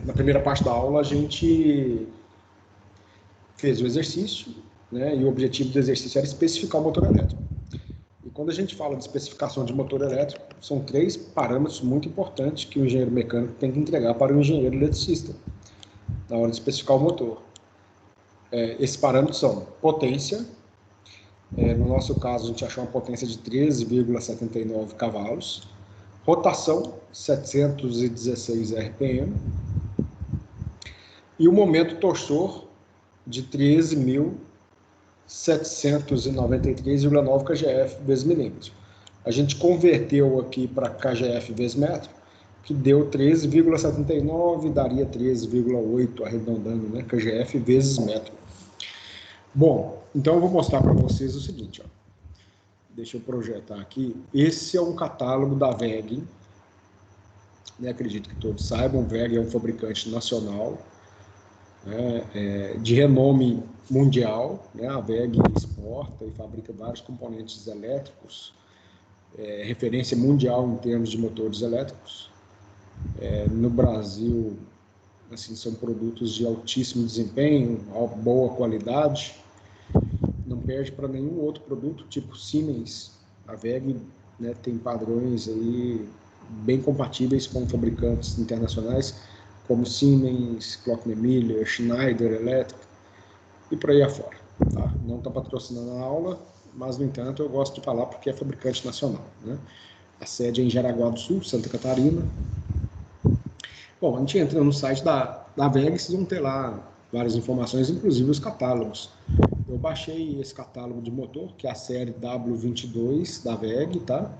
na primeira parte da aula a gente fez o exercício, né, e o objetivo do exercício era especificar o motor elétrico. E quando a gente fala de especificação de motor elétrico, são 3 parâmetros muito importantes que o engenheiro mecânico tem que entregar para o engenheiro eletricista na hora de especificar o motor. Esses parâmetros são potência, no nosso caso a gente achou uma potência de 13,79 cavalos, rotação 716 RPM e o momento torsor de 13.793,9 kgf vezes milímetro. A gente converteu aqui para kgf vezes metro, que deu 13,79, daria 13,8 arredondando, né, kgf vezes metro. Bom, então eu vou mostrar para vocês o seguinte, ó. Deixa eu projetar aqui. Esse é um catálogo da WEG, né, acredito que todos saibam, WEG é um fabricante nacional, né, de renome mundial, né, a WEG exporta e fabrica vários componentes elétricos, referência mundial em termos de motores elétricos. No Brasil, assim, são produtos de altíssimo desempenho, boa qualidade, não perde para nenhum outro produto, tipo Siemens. A WEG, né, tem padrões aí bem compatíveis com fabricantes internacionais, como Siemens, Klockner-Miller, Schneider Electric e por aí afora. Tá? Não está patrocinando a aula, mas, no entanto, eu gosto de falar porque é fabricante nacional, né? A sede é em Jaraguá do Sul, Santa Catarina. Bom, a gente entra no site da WEG, vocês vão ter lá várias informações, inclusive os catálogos. Eu baixei esse catálogo de motor, que é a série W22 da WEG, tá?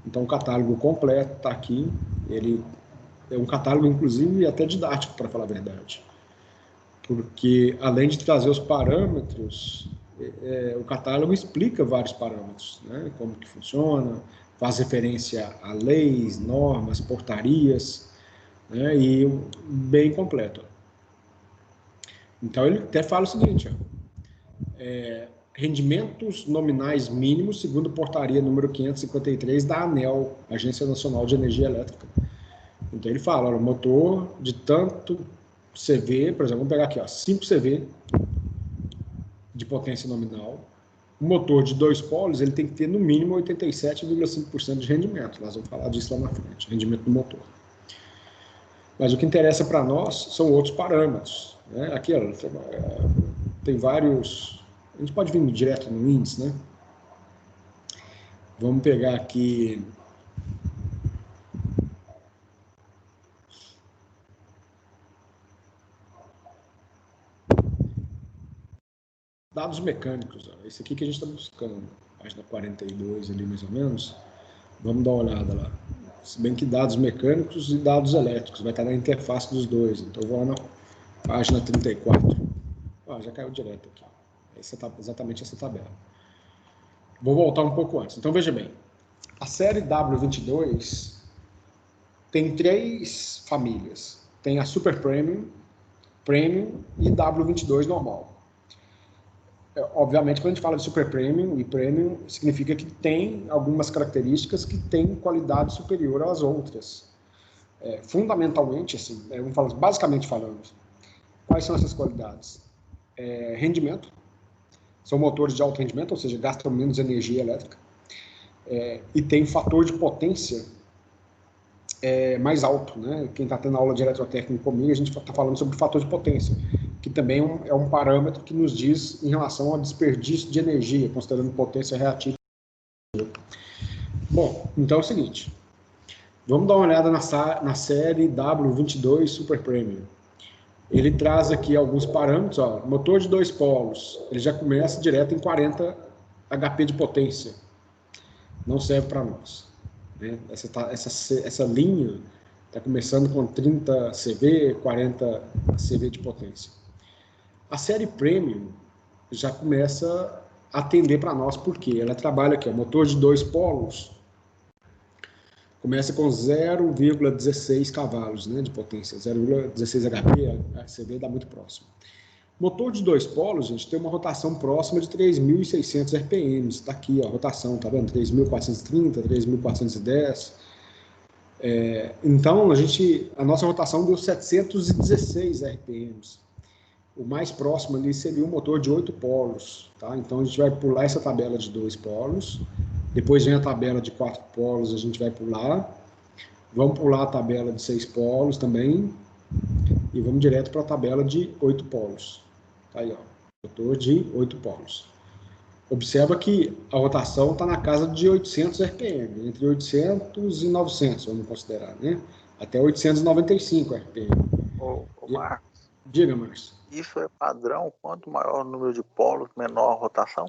Então o catálogo completo está aqui. Ele é um catálogo, inclusive, até didático, para falar a verdade. Porque, além de trazer os parâmetros, o catálogo explica vários parâmetros, né? Como que funciona, faz referência a leis, normas, portarias, né? E bem completo. Então ele até fala o seguinte, ó, rendimentos nominais mínimos segundo portaria número 553 da ANEEL, Agência Nacional de Energia Elétrica. Então ele fala, olha, motor de tanto CV, por exemplo, vamos pegar aqui, ó, 5 CV de potência nominal, o motor de 2 polos, ele tem que ter no mínimo 87,5% de rendimento. Nós vamos falar disso lá na frente, rendimento do motor. Mas o que interessa para nós são outros parâmetros, né? Aqui, ó, tem vários, a gente pode vir direto no índice, né? Vamos pegar aqui dados mecânicos, ó. Esse aqui que a gente está buscando, página 42 ali mais ou menos. Vamos dar uma olhada lá. Se bem que dados mecânicos e dados elétricos, vai estar na interface dos dois. Então eu vou lá na página 34. Ó, já caiu direto aqui. Exatamente essa tabela. Vou voltar um pouco antes. Então veja bem, a série W22 tem 3 famílias. Tem a Super Premium, Premium e W22 normal. Obviamente, quando a gente fala de Super Premium e Premium, significa que tem algumas características que têm qualidade superior às outras. Fundamentalmente, assim, vamos falar, basicamente falando, quais são essas qualidades? Rendimento, são motores de alto rendimento, ou seja, gastam menos energia elétrica, e tem fator de potência mais alto, né? Quem está tendo aula de eletrotécnica comigo, a gente está falando sobre fator de potência, que também é um parâmetro que nos diz em relação ao desperdício de energia, considerando potência reativa. Bom, então é o seguinte, vamos dar uma olhada na série W22 Super Premium. Ele traz aqui alguns parâmetros, ó, motor de 2 polos, ele já começa direto em 40 HP de potência, não serve para nós, né? Essa linha está começando com 30 CV, 40 CV de potência. A série Premium já começa a atender para nós, porque ela trabalha aqui, ó, motor de 2 polos, começa com 0,16 cavalos, né, de potência, 0,16 HP, a CV dá muito próximo. Motor de 2 polos, gente, tem uma rotação próxima de 3.600 RPM, está aqui, ó, a rotação, tá vendo? 3.430, 3.410, Então, a nossa rotação deu 716 RPMs. O mais próximo ali seria um motor de 8 polos. Tá? Então, a gente vai pular essa tabela de 2 polos. Depois vem a tabela de 4 polos, a gente vai pular. Vamos pular a tabela de 6 polos também. E vamos direto para a tabela de 8 polos. Tá aí, ó, motor de 8 polos. Observa que a rotação está na casa de 800 RPM, entre 800 e 900, vamos considerar, né? Até 895 RPM. Marcos, diga, Marcos. Isso é padrão? Quanto maior o número de polos, menor a rotação?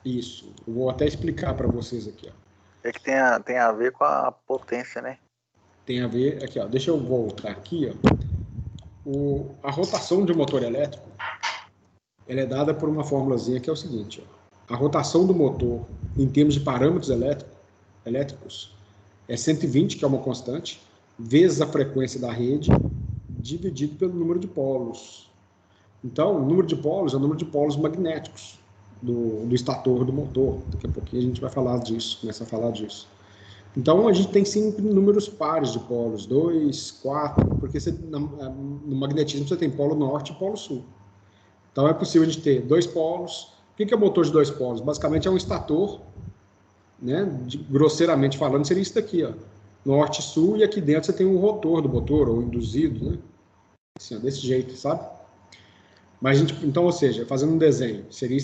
Isso. Eu vou até explicar para vocês aqui, ó. É que tem a ver com a potência, né? Tem a ver, aqui, ó. Deixa eu voltar aqui, ó. A rotação de um motor elétrico, ela é dada por uma formulazinha que é o seguinte, ó. A rotação do motor, em termos de parâmetros elétricos, é 120, que é uma constante, vezes a frequência da rede, dividido pelo número de polos. Então, o número de polos é o número de polos magnéticos do estator do motor. Daqui a pouquinho a gente vai falar disso, começa a falar disso. Então, a gente tem sempre números pares de polos, 2, 4, porque no magnetismo você tem polo norte e polo sul. Então, é possível a gente ter 2 polos. O que é motor de 2 polos? Basicamente é um estator, né? Grosseiramente falando, seria isso daqui, ó. Norte e sul, e aqui dentro você tem um rotor do motor, ou induzido, né? Assim, ó, desse jeito, sabe? Mas então, ou seja, fazendo um desenho, seria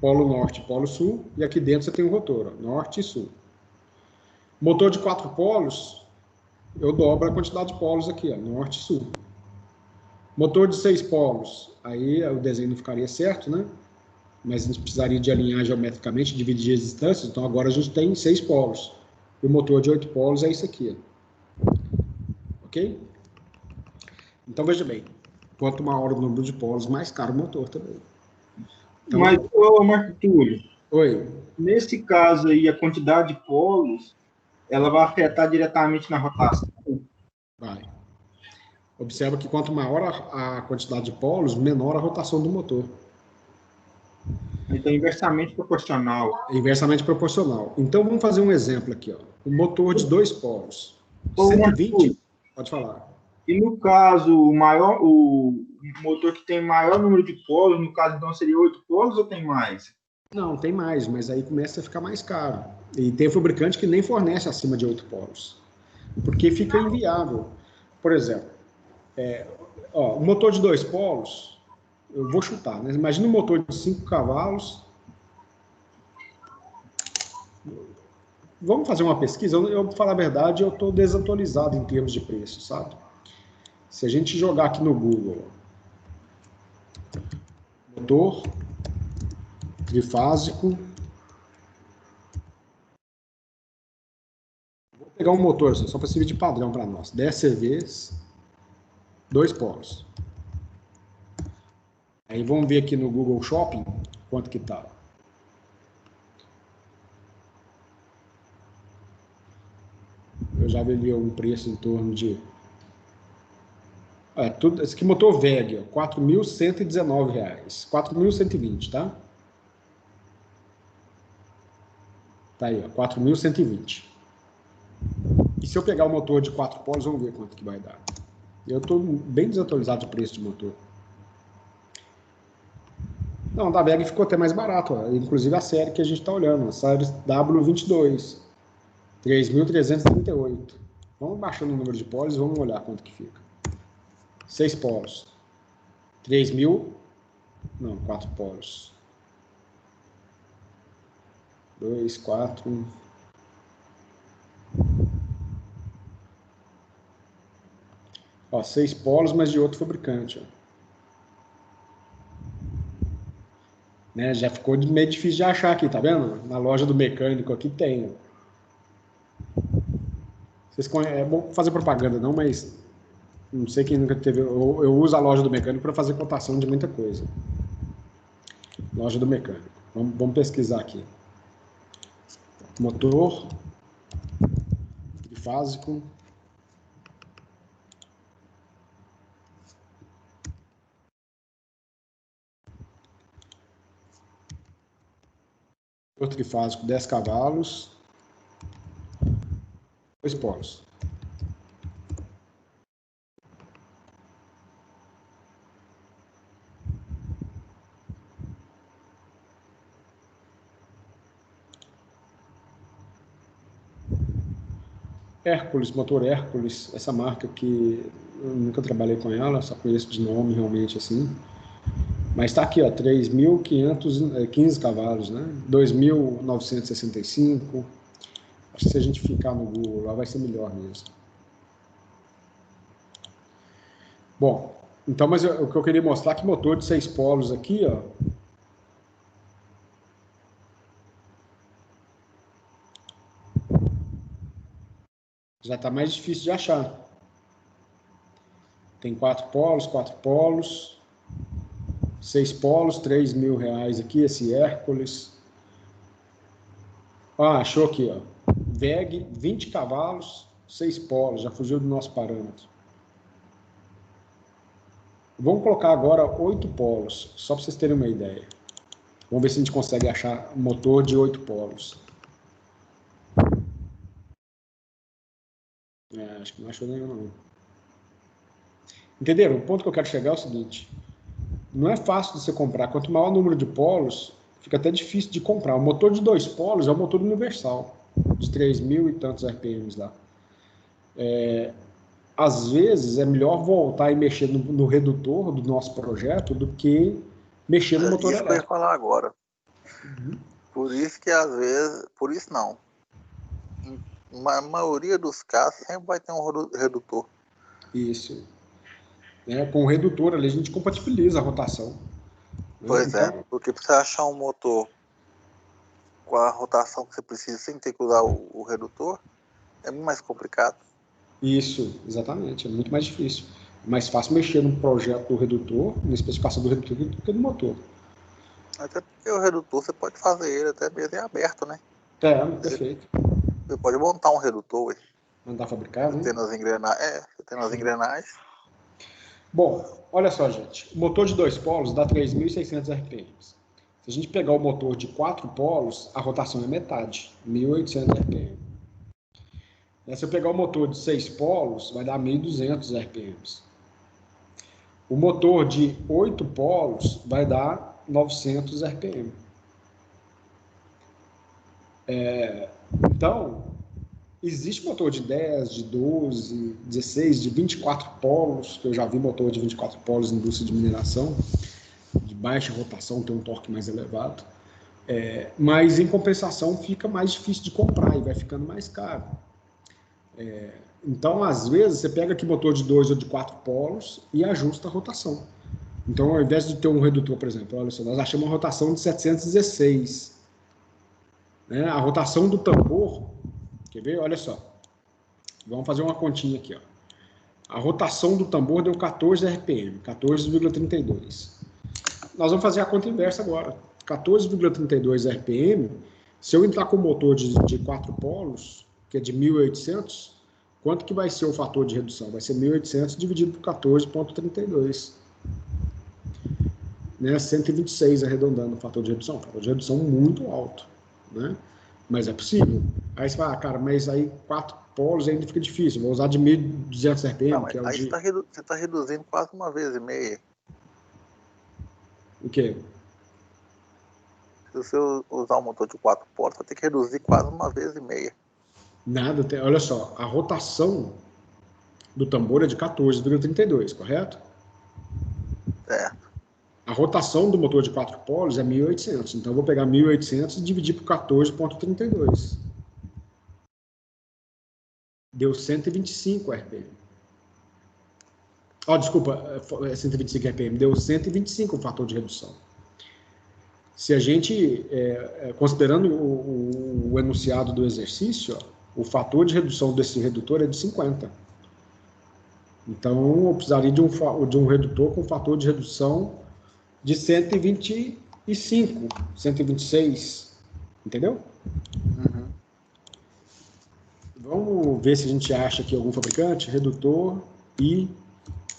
polo norte e polo sul, e aqui dentro você tem um rotor, ó, norte e sul. Motor de 4 polos, eu dobro a quantidade de polos aqui, ó, norte e sul. Motor de 6 polos, aí o desenho não ficaria certo, né? Mas a gente precisaria de alinhar geometricamente, dividir as distâncias, então agora a gente tem 6 polos. E o motor de 8 polos é isso aqui, ó. Ok? Então veja bem, quanto maior o número de polos, mais caro o motor também. Então, mas, Marco Túlio, oi. Nesse caso aí, a quantidade de polos, ela vai afetar diretamente na rotação? Vai. Observa que quanto maior a quantidade de polos, menor a rotação do motor. Então, inversamente proporcional. É inversamente proporcional. Então, vamos fazer um exemplo aqui, ó. Um motor de 2 polos. 120, pode falar. E no caso, o motor que tem maior número de polos, no caso, então, seria 8 polos ou tem mais? Não, tem mais, mas aí começa a ficar mais caro. E tem fabricante que nem fornece acima de 8 polos. Porque fica inviável. Por exemplo, um motor de 2 polos, eu vou chutar, né? Imagina um motor de 5 cavalos. Vamos fazer uma pesquisa? Eu vou falar a verdade, eu estou desatualizado em termos de preço, sabe? Se a gente jogar aqui no Google, motor trifásico, vou pegar um motor assim, só para servir de padrão para nós, 10 CVs, 2 polos. Aí vamos ver aqui no Google Shopping quanto que tá. Eu já vi um preço em torno de... esse aqui motor VEG, R$ 4.119, 4.120, tá? Tá aí, ó, 4.120. E se eu pegar o motor de 4 polos, vamos ver quanto que vai dar. Eu estou bem desatualizado de preço de motor. Não, da VEG ficou até mais barato, ó. Inclusive a série que a gente está olhando, a série W22, 3.338. Vamos baixando o número de polos e vamos olhar quanto que fica. 6 polos. 3.000... Não, 4 polos. 2, 4... Ó, 6 polos, mas de outro fabricante, ó. Né, já ficou meio difícil de achar aqui, tá vendo? Na loja do mecânico aqui tem, ó. É bom fazer propaganda não, mas não sei quem nunca teve. Eu uso a loja do mecânico para fazer cotação de muita coisa. Loja do mecânico. Vamos pesquisar aqui. Motor trifásico. Motor trifásico 10 cavalos. 2 polos. Hércules, motor Hércules, essa marca que eu nunca trabalhei com ela, só conheço de nome realmente assim. Mas está aqui, ó, 3.515 cavalos, né? 2.965. Acho que se a gente ficar no Google lá vai ser melhor mesmo. Bom, então, mas o que eu queria mostrar é que motor de 6 polos aqui, ó, já está mais difícil de achar. Tem 4 polos, 6 polos, R$3.000 aqui, esse Hércules. Ah, achou aqui, ó. VEG, 20 cavalos, 6 polos, já fugiu do nosso parâmetro. Vamos colocar agora 8 polos, só para vocês terem uma ideia. Vamos ver se a gente consegue achar motor de 8 polos. Acho que não achou nenhum, não. Entenderam? O ponto que eu quero chegar é o seguinte. Não é fácil de você comprar. Quanto maior o número de polos, fica até difícil de comprar. O motor de 2 polos é o motor universal, de 3.000 e tantos RPMs lá. Às vezes é melhor voltar e mexer no redutor do nosso projeto do que mexer no motor Isso que eu ia elétrico. falar agora. Uhum. Por isso que às vezes, por isso não. Na maioria dos casos sempre vai ter um redutor. Isso. Com o redutor ali a gente compatibiliza a rotação. Pois Então, porque para você achar um motor com a rotação que você precisa sem ter que usar o redutor, é muito mais complicado. isso, exatamente, é muito mais difícil. É mais fácil mexer no projeto do redutor, na especificação do redutor, do que do motor. Até porque o redutor você pode fazer ele até mesmo em aberto, né? Perfeito. Você pode montar um redutor, ué. Mandar fabricar, Você né? tendo as engrenagens. Você tendo as engrenagens. Bom, olha só, gente. O motor de 2 polos dá 3.600 RPMs. Se a gente pegar o motor de 4 polos, a rotação é metade, 1.800 RPM. Se eu pegar o motor de 6 polos, vai dar 1.200 RPMs. O motor de 8 polos vai dar 900 RPM. Então, existe motor de 10, de 12, 16, de 24 polos, que eu já vi motor de 24 polos em indústria de mineração, de baixa rotação, tem um torque mais elevado. Mas, em compensação, fica mais difícil de comprar e vai ficando mais caro. Então, às vezes, você pega aqui motor de 2 ou de 4 polos e ajusta a rotação. Então, ao invés de ter um redutor, por exemplo, olha só, nós achamos uma rotação de 716. Né? A rotação do tambor, quer ver? Olha só. Vamos fazer uma continha aqui. Ó. A rotação do tambor deu 14 RPM, 14,32. Nós vamos fazer a conta inversa agora. 14,32 RPM, se eu entrar com o motor de 4 polos, que é de 1.800, quanto que vai ser o fator de redução? Vai ser 1.800 dividido por 14,32. Né? 126 arredondando o fator de redução. Fator de redução muito alto. Né? Mas é possível. Aí você fala, cara, mas aí 4 polos ainda fica difícil. Vou usar de 1.200 RPM, Não, que é o aí de... você está reduzindo quase 1,5 vezes. O quê? Se você usar um motor de 4 polos, você vai ter que reduzir quase 1,5 vezes. Nada. Olha só, a rotação do tambor é de 14,32, correto? Certo. A rotação do motor de 4 polos é 1.800. Então, eu vou pegar 1.800 e dividir por 14,32. Deu 125 RPM. Desculpa, 125 RPM. Deu 125 o fator de redução. Se a gente, considerando o enunciado do exercício, o fator de redução desse redutor é de 50. Então, eu precisaria de um redutor com fator de redução de 125, 126, entendeu? Uhum. Vamos ver se a gente acha aqui algum fabricante, redutor I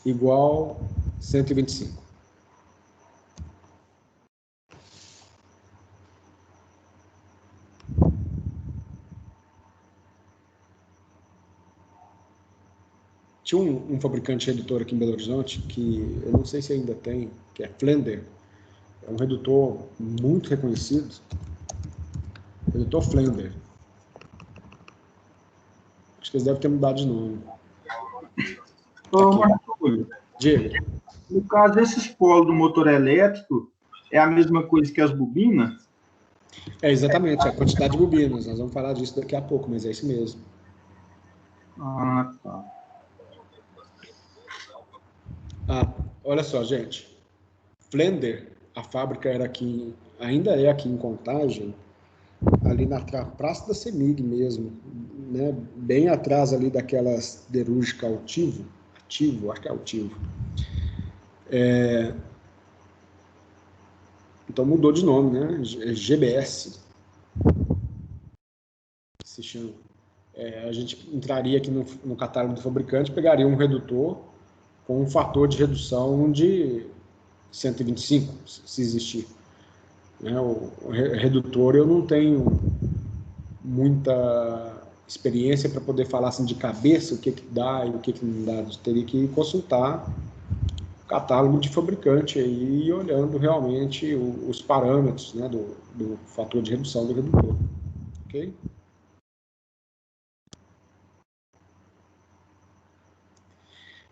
igual 125. Tinha um fabricante de redutor aqui em Belo Horizonte, que eu não sei se ainda tem, que é Flender. É um redutor muito reconhecido. Redutor Flender. Acho que eles devem ter mudado de nome. Ô, Aqui. Marcos, Diga. no caso desses polos do motor elétrico, é a mesma coisa que as bobinas? É exatamente, a quantidade de bobinas. Nós vamos falar disso daqui a pouco, mas é isso mesmo. Ah, tá. Ah, olha só, gente. Flender, a fábrica era aqui, ainda é aqui em Contagem, ali na Praça da Semig mesmo, né? Bem atrás ali daquela siderúrgica Altivo, acho que é Altivo. Então mudou de nome, né? GBS se chama. A gente entraria aqui no catálogo do fabricante, pegaria um redutor com um fator de redução de 125, se existir. Né? O redutor eu não tenho muita experiência para poder falar assim de cabeça o que dá e o que não dá. Eu teria que consultar o catálogo de fabricante aí, e olhando realmente os parâmetros, né, do fator de redução do redutor. Ok?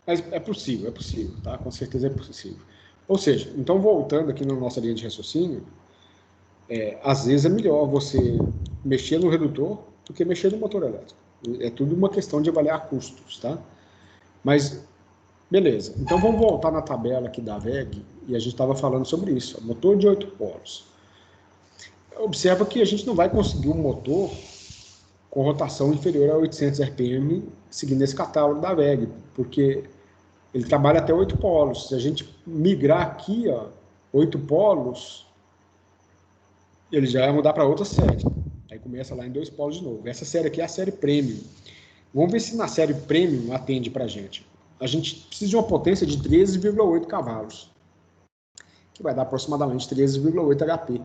Mas é possível, tá? Com certeza é possível. Ou seja, então voltando aqui na nossa linha de raciocínio, às vezes é melhor você mexer no redutor do que mexer no motor elétrico. É tudo uma questão de avaliar custos, tá? Mas, beleza. Então vamos voltar na tabela aqui da VEG, e a gente estava falando sobre isso. Motor de 8 polos. Observa que a gente não vai conseguir um motor com rotação inferior a 800 RPM seguindo esse catálogo da VEG, porque ele trabalha até 8 polos. Se a gente migrar aqui, ó, 8 polos, ele já vai mudar para outra série. Aí começa lá em 2 polos de novo. Essa série aqui é a série Premium. Vamos ver se na série Premium atende para a gente. A gente precisa de uma potência de 13,8 cavalos, que vai dar aproximadamente 13,8 HP.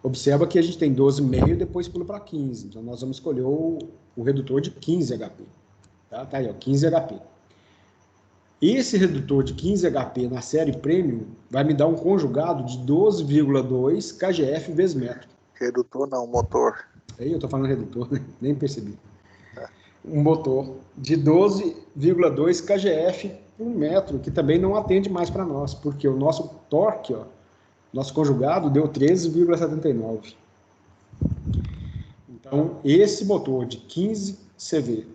Observa que a gente tem 12,5 e depois pula para 15. Então nós vamos escolher o redutor de 15 HP. Tá aí, ó, 15 HP. Esse redutor de 15 HP na série Premium vai me dar um conjugado de 12,2 kgf vezes metro. Redutor não, motor. Aí eu estou falando redutor, né? Nem percebi. Um motor de 12,2 kgf por metro, que também não atende mais para nós, porque o nosso torque, ó, nosso conjugado, deu 13,79. Então, esse motor de 15 CV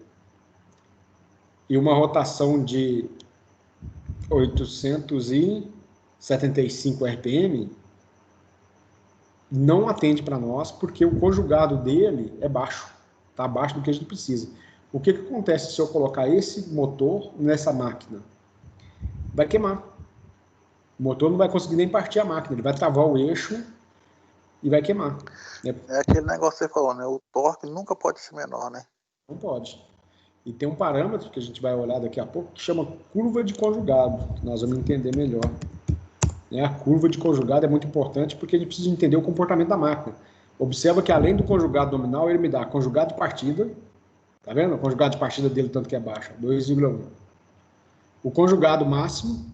e uma rotação de 875 RPM não atende para nós, porque o conjugado dele é baixo, está abaixo do que a gente precisa. O que acontece se eu colocar esse motor nessa máquina? Vai queimar. O motor não vai conseguir nem partir a máquina, ele vai travar o eixo e vai queimar. É aquele negócio que você falou, né? O torque nunca pode ser menor, né? Não pode. E tem um parâmetro que a gente vai olhar daqui a pouco que chama curva de conjugado, que nós vamos entender melhor. A curva de conjugado é muito importante porque a gente precisa entender o comportamento da máquina. Observa que além do conjugado nominal, ele me dá conjugado de partida, tá vendo? O conjugado de partida dele tanto que é baixo, 2,1. O conjugado máximo,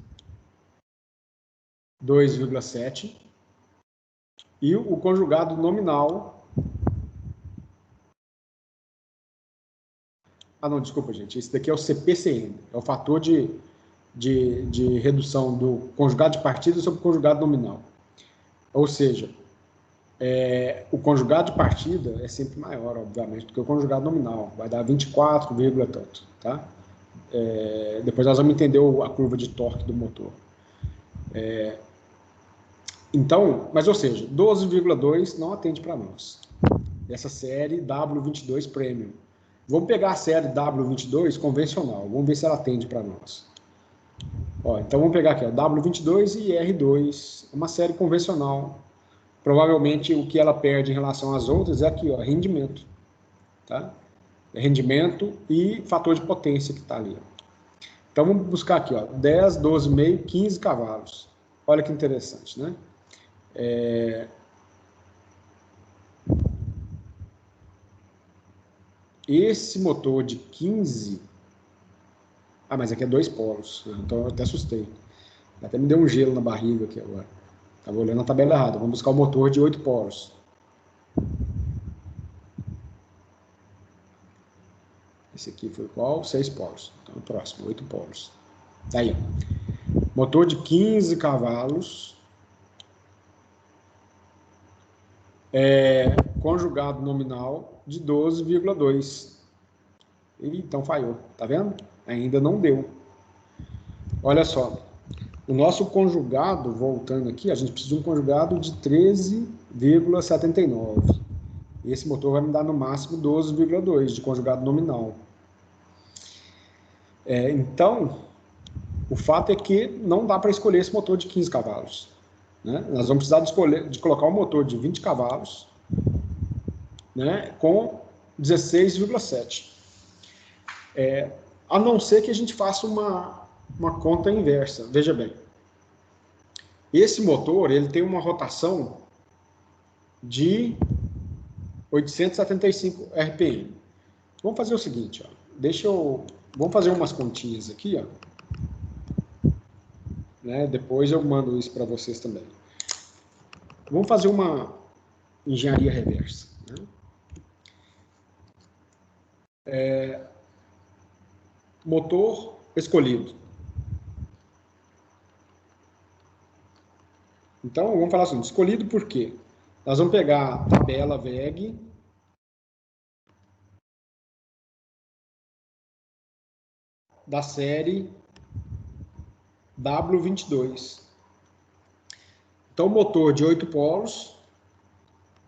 2,7. E o conjugado nominal... Ah, não, desculpa, gente. Esse daqui é o CPCM, é o fator de redução do conjugado de partida sobre o conjugado nominal. Ou seja, o conjugado de partida é sempre maior, obviamente, do que o conjugado nominal. Vai dar 24, tanto, tá? Depois nós vamos entender a curva de torque do motor. Então, mas ou seja, 12,2 não atende para nós. Essa série W22 Premium. Vamos pegar a série W22 convencional, vamos ver se ela atende para nós. Ó, então vamos pegar aqui, ó, W22 e R2, uma série convencional. Provavelmente o que ela perde em relação às outras é aqui, ó, rendimento. Tá? Rendimento e fator de potência que está ali. Ó. Então vamos buscar aqui, ó, 10, 12,5, 15 cavalos. Olha que interessante, né? Esse motor de 15, Ah, mas aqui é 2 polos, então eu até assustei. Até me deu um gelo na barriga aqui agora. Estava olhando a tabela errada. Vamos buscar o motor de 8 polos. Esse aqui foi qual? 6 polos. Então, o próximo, 8 polos. Tá aí. Motor de 15 cavalos. Conjugado nominal de 12,2. Então falhou. Tá vendo? Ainda não deu. Olha só. O nosso conjugado, voltando aqui, a gente precisa de um conjugado de 13,79. E esse motor vai me dar no máximo 12,2 de conjugado nominal. Então, o fato é que não dá para escolher esse motor de 15 cavalos. Né? Nós vamos precisar de colocar um motor de 20 cavalos, né, com 16,7. A não ser que a gente faça uma conta inversa. Veja bem. Esse motor ele tem uma rotação de 875 RPM. Vamos fazer o seguinte, ó. Vamos fazer umas continhas aqui, ó. Né? Depois eu mando isso para vocês também. Vamos fazer uma engenharia reversa. Né? Motor escolhido. Então, vamos falar assim, escolhido por quê? Nós vamos pegar a tabela VEG da série W22. Então, motor de 8 polos,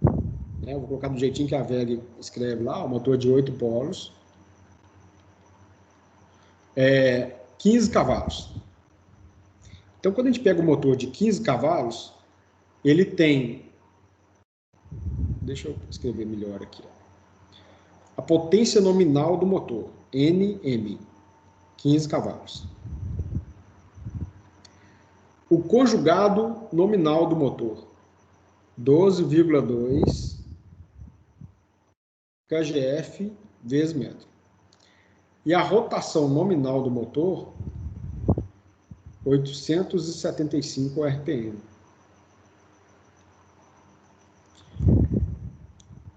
né, eu vou colocar do jeitinho que a VEG escreve lá, o motor de 8 polos, 15 cavalos. Então, quando a gente pega o motor de 15 cavalos, ele tem, deixa eu escrever melhor aqui, ó, a potência nominal do motor, NM, 15 cavalos. O conjugado nominal do motor, 12,2 kgf vezes metro. E a rotação nominal do motor, 875 RPM.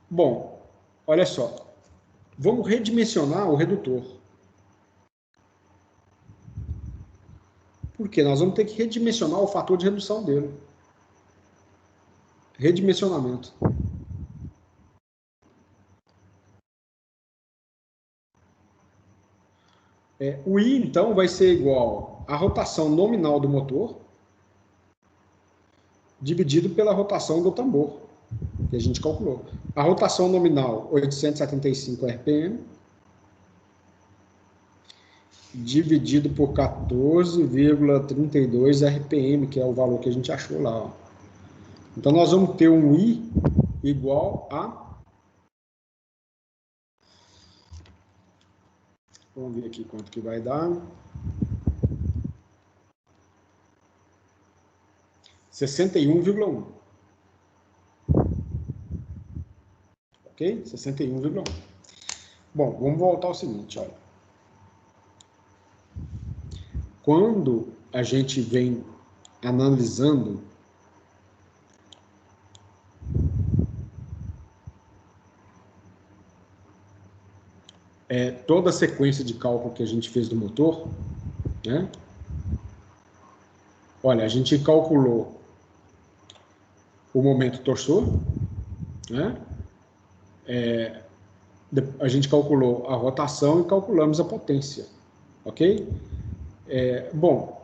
Bom, olha só. Vamos redimensionar o redutor. Por quê? Nós vamos ter que redimensionar o fator de redução dele. Redimensionamento. O I, então, vai ser igual à rotação nominal do motor dividido pela rotação do tambor, que a gente calculou. A rotação nominal, 875 RPM, dividido por 14,32 RPM, que é o valor que a gente achou lá. Ó. Então, nós vamos ter um I igual a... Vamos ver aqui quanto que vai dar. 61,1. Ok? 61,1. Bom, vamos voltar ao seguinte, olha. Quando a gente vem analisando toda a sequência de cálculo que a gente fez do motor, né? Olha, a gente calculou o momento torsor, né? A gente calculou a rotação e calculamos a potência, ok? Bom,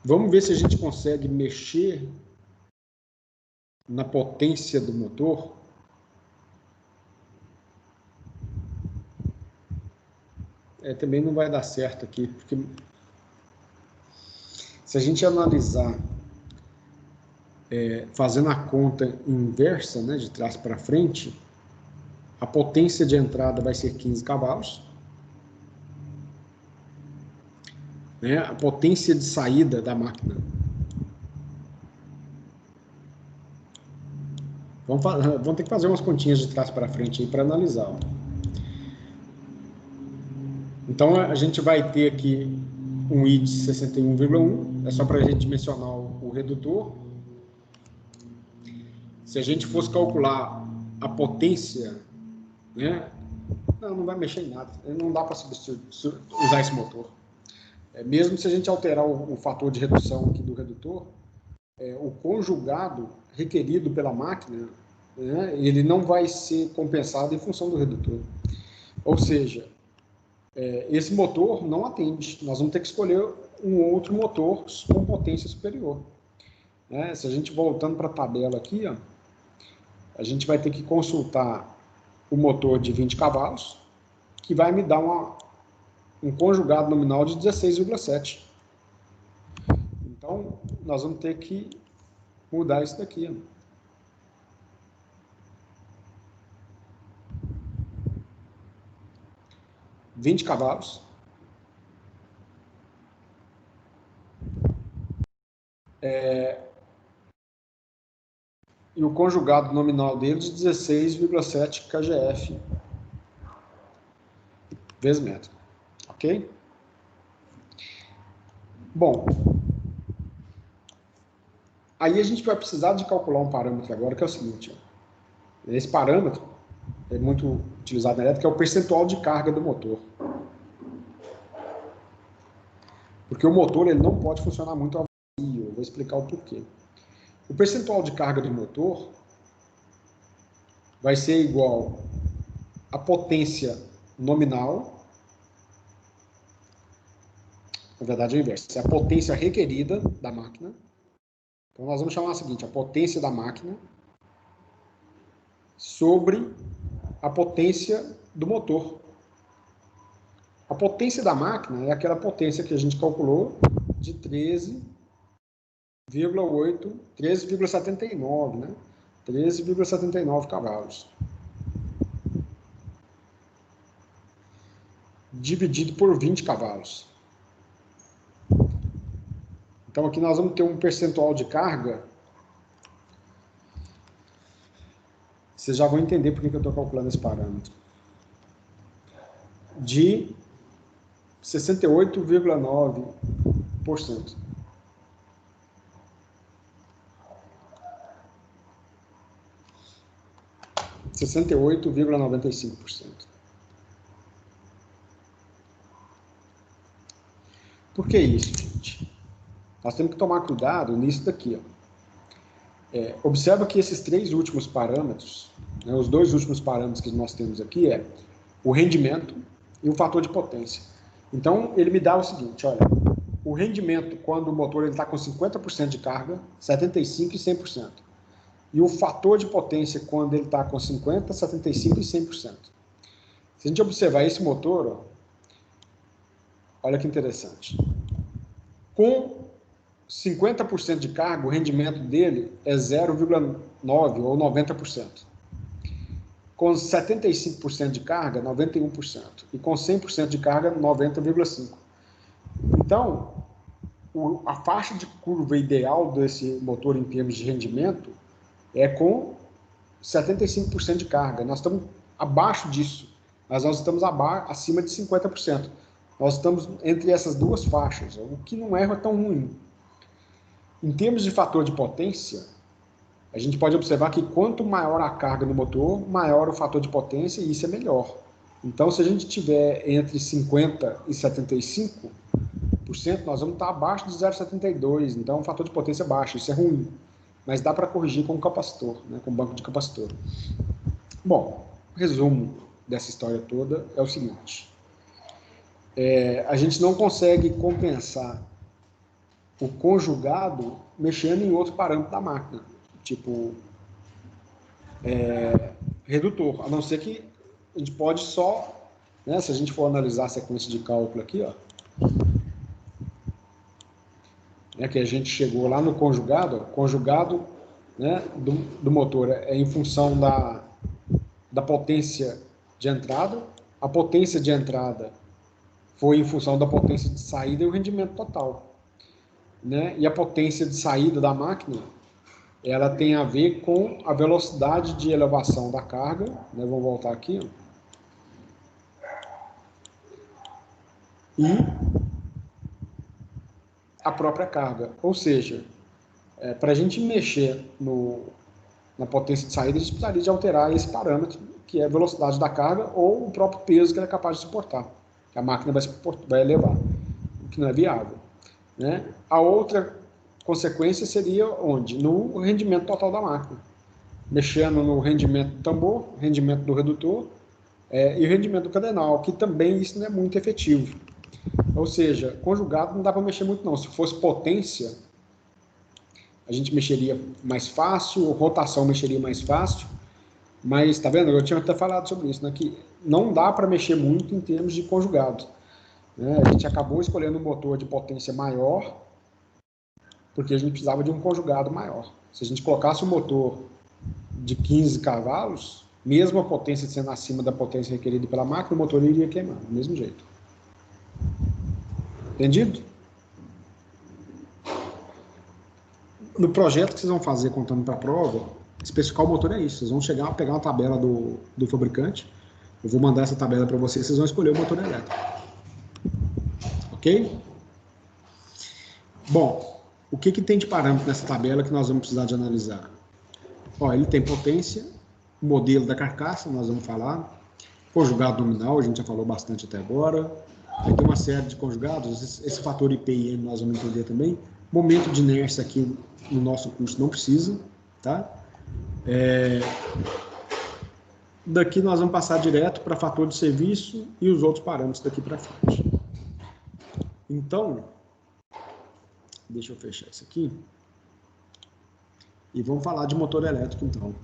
vamos ver se a gente consegue mexer na potência do motor. Também não vai dar certo aqui, porque se a gente analisar fazendo a conta inversa, né, de trás para frente, a potência de entrada vai ser 15 cavalos, né, a potência de saída da máquina. Vamos ter que fazer umas continhas de trás para frente aí para analisar. Ó. Então, a gente vai ter aqui um I de 61,1, é só para a gente mencionar o redutor. Se a gente fosse calcular a potência, né, não vai mexer em nada, não dá para usar esse motor. Mesmo se a gente alterar o fator de redução aqui do redutor, o conjugado requerido pela máquina, né, ele não vai ser compensado em função do redutor. Ou seja, esse motor não atende, nós vamos ter que escolher um outro motor com potência superior. Se a gente voltando para a tabela aqui, ó, a gente vai ter que consultar o motor de 20 cavalos, que vai me dar um conjugado nominal de 16,7. Então, nós vamos ter que mudar isso daqui. Ó. $20 cavalos. E o conjugado nominal dele de 16,7 kgf vezes metro. Ok? Bom, aí a gente vai precisar de calcular um parâmetro agora, que é o seguinte. Ó. Esse parâmetro é muito utilizado na elétrica, que é o percentual de carga do motor. Porque o motor ele não pode funcionar muito ao vazio. Eu vou explicar o porquê. O percentual de carga do motor vai ser igual à potência nominal. Na verdade é o inverso. É a potência requerida da máquina. Então nós vamos chamar o seguinte, a potência da máquina sobre a potência do motor. A potência da máquina é aquela potência que a gente calculou de 13,79, né? 13,79 cavalos. Dividido por 20 cavalos. Então aqui nós vamos ter um percentual de carga. Vocês já vão entender por que eu estou calculando esse parâmetro. De 68,9%. R$ 68,95%. Por que isso, gente? Nós temos que tomar cuidado nisso daqui. Ó. Observa que esses três últimos parâmetros, né, os dois últimos parâmetros que nós temos aqui é o rendimento e o fator de potência. Então, ele me dá o seguinte, olha, o rendimento quando o motor está com 50% de carga, 75% e 100%. E o fator de potência quando ele está com 50%, 75% e 100%. Se a gente observar esse motor, ó, olha que interessante. Com 50% de carga, o rendimento dele é 0,9 ou 90%. Com 75% de carga, 91%. E com 100% de carga, 90,5%. Então, a faixa de curva ideal desse motor em termos de rendimento é com 75% de carga. Nós estamos abaixo disso, mas nós estamos acima de 50%. Nós estamos entre essas duas faixas, o que não é tão ruim. Em termos de fator de potência, a gente pode observar que quanto maior a carga no motor, maior o fator de potência e isso é melhor. Então, se a gente tiver entre 50% e 75%, nós vamos estar abaixo de 0,72, então o fator de potência é baixo, isso é ruim. Mas dá para corrigir com o capacitor, né, com o banco de capacitor. Bom, o resumo dessa história toda é o seguinte. A gente não consegue compensar o conjugado mexendo em outro parâmetro da máquina, tipo redutor, a não ser que a gente pode só, né, se a gente for analisar a sequência de cálculo aqui, ó, né, que a gente chegou lá no conjugado, conjugado, né, do motor é em função da potência de entrada, a potência de entrada foi em função da potência de saída e o rendimento total. Né? E a potência de saída da máquina, ela tem a ver com a velocidade de elevação da carga, né? Vamos voltar aqui, ó. e a própria carga. Ou seja, para a gente mexer na potência de saída, a gente precisaria de alterar esse parâmetro, que é a velocidade da carga ou o próprio peso que ela é capaz de suportar, que a máquina vai levar, o que não é viável. Né? A outra consequência seria onde? No rendimento total da máquina, mexendo no rendimento do tambor, rendimento do redutor e o rendimento do cadenal, que também isso não é muito efetivo. Ou seja, conjugado não dá para mexer muito não. Se fosse potência, a gente mexeria mais fácil, rotação mexeria mais fácil, mas tá vendo? Eu tinha até falado sobre isso, né? Que não dá para mexer muito em termos de conjugado. Né? A gente acabou escolhendo um motor de potência maior, porque a gente precisava de um conjugado maior. Se a gente colocasse um motor de 15 cavalos, mesmo a potência sendo acima da potência requerida pela máquina, o motor iria queimar, do mesmo jeito. Entendido? No projeto que vocês vão fazer contando para a prova, especificar o motor é isso. Vocês vão chegar a pegar uma tabela do fabricante, eu vou mandar essa tabela para vocês, vocês vão escolher o motor elétrico. Ok? Bom, o que tem de parâmetro nessa tabela que nós vamos precisar de analisar? Ó, ele tem potência, o modelo da carcaça, nós vamos falar, conjugado nominal, a gente já falou bastante até agora, aí tem uma série de conjugados, esse fator IP e M nós vamos entender também, momento de inércia aqui no nosso curso não precisa, tá? Daqui nós vamos passar direto para fator de serviço e os outros parâmetros daqui para frente. Então, deixa eu fechar isso aqui. E vamos falar de motor elétrico, então.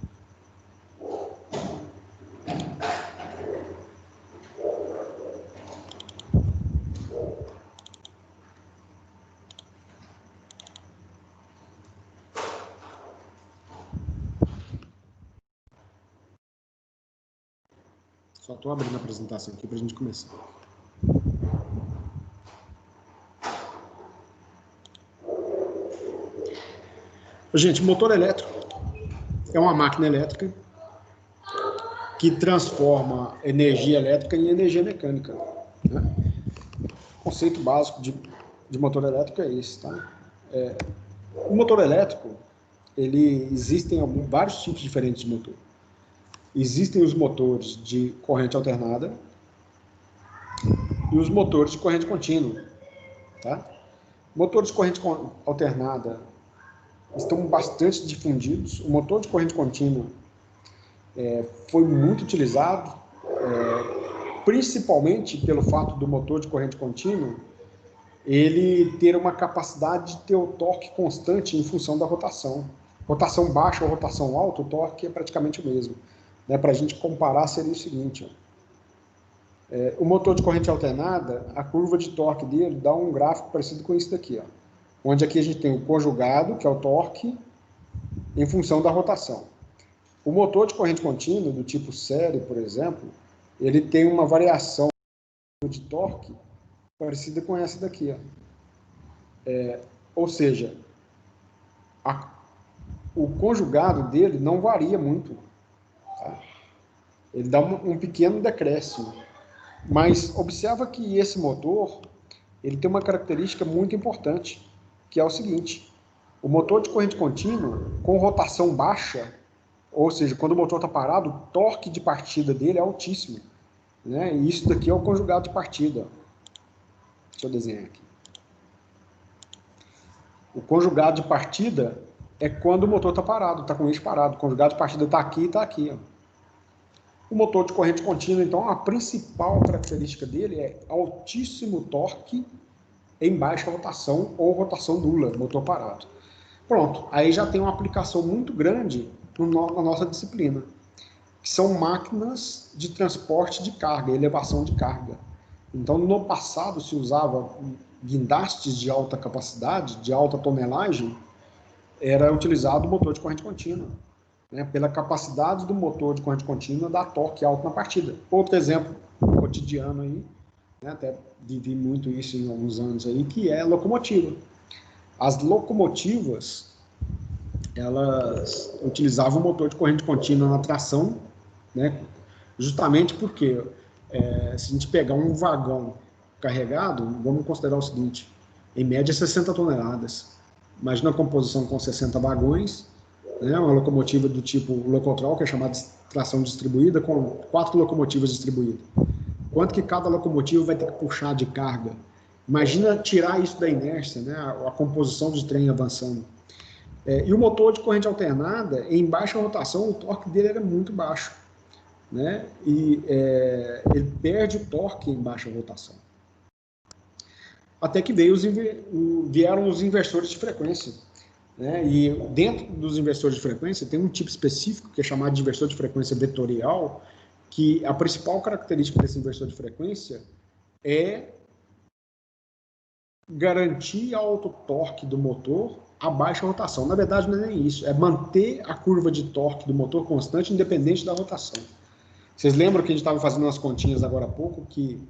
Só estou abrindo a apresentação aqui para a gente começar. Gente, motor elétrico é uma máquina elétrica que transforma energia elétrica em energia mecânica. Né? O conceito básico de motor elétrico é esse. Tá? O motor elétrico, existem vários tipos diferentes de motor. Existem os motores de corrente alternada e os motores de corrente contínua. Tá? Motores de corrente alternada estão bastante difundidos. O motor de corrente contínua foi muito utilizado, principalmente pelo fato do motor de corrente contínua ele ter uma capacidade de ter o torque constante em função da rotação. Rotação baixa ou rotação alta, o torque é praticamente o mesmo. Né? Para a gente comparar, seria o seguinte. O motor de corrente alternada, a curva de torque dele dá um gráfico parecido com isso daqui. Ó, onde aqui a gente tem o conjugado, que é o torque, em função da rotação. O motor de corrente contínua, do tipo série, por exemplo, ele tem uma variação de torque parecida com essa daqui. Ó. Ou seja, o conjugado dele não varia muito. Tá? Ele dá um pequeno decréscimo. Mas observa que esse motor ele tem uma característica muito importante, que é o seguinte: o motor de corrente contínua, com rotação baixa, ou seja, quando o motor está parado, o torque de partida dele é altíssimo. Né? E isso daqui é o conjugado de partida. Deixa eu desenhar aqui. O conjugado de partida é quando o motor está parado, está com o eixo parado. O conjugado de partida está aqui e está aqui. Ó. O motor de corrente contínua, então, a principal característica dele é altíssimo torque em baixa rotação ou rotação nula, motor parado. Pronto, aí já tem uma aplicação muito grande na nossa disciplina, que são máquinas de transporte de carga, elevação de carga. Então, no passado se usava guindastes de alta capacidade, de alta tonelagem, era utilizado o motor de corrente contínua. Né, pela capacidade do motor de corrente contínua dar torque alto na partida. Outro exemplo cotidiano aí, né, até vivi muito isso em alguns anos aí, que é a locomotiva. As locomotivas, elas utilizavam o motor de corrente contínua na tração, né, justamente porque se a gente pegar um vagão carregado, vamos considerar o seguinte, em média 60 toneladas. Imagina a composição com 60 vagões, né, uma locomotiva do tipo Locotrol, que é chamada de tração distribuída, com 4 locomotivas distribuídas. Quanto que cada locomotiva vai ter que puxar de carga? Imagina tirar isso da inércia, né, a composição de trem avançando. E o motor de corrente alternada, em baixa rotação, o torque dele era muito baixo, né, e ele perde o torque em baixa rotação. Até que vieram os inversores de frequência, né, e dentro dos inversores de frequência tem um tipo específico que é chamado de inversor de frequência vetorial, que a principal característica desse inversor de frequência é garantir alto torque do motor a baixa rotação. Na verdade, não é nem isso, é manter a curva de torque do motor constante, independente da rotação. Vocês lembram que a gente estava fazendo umas continhas agora há pouco, que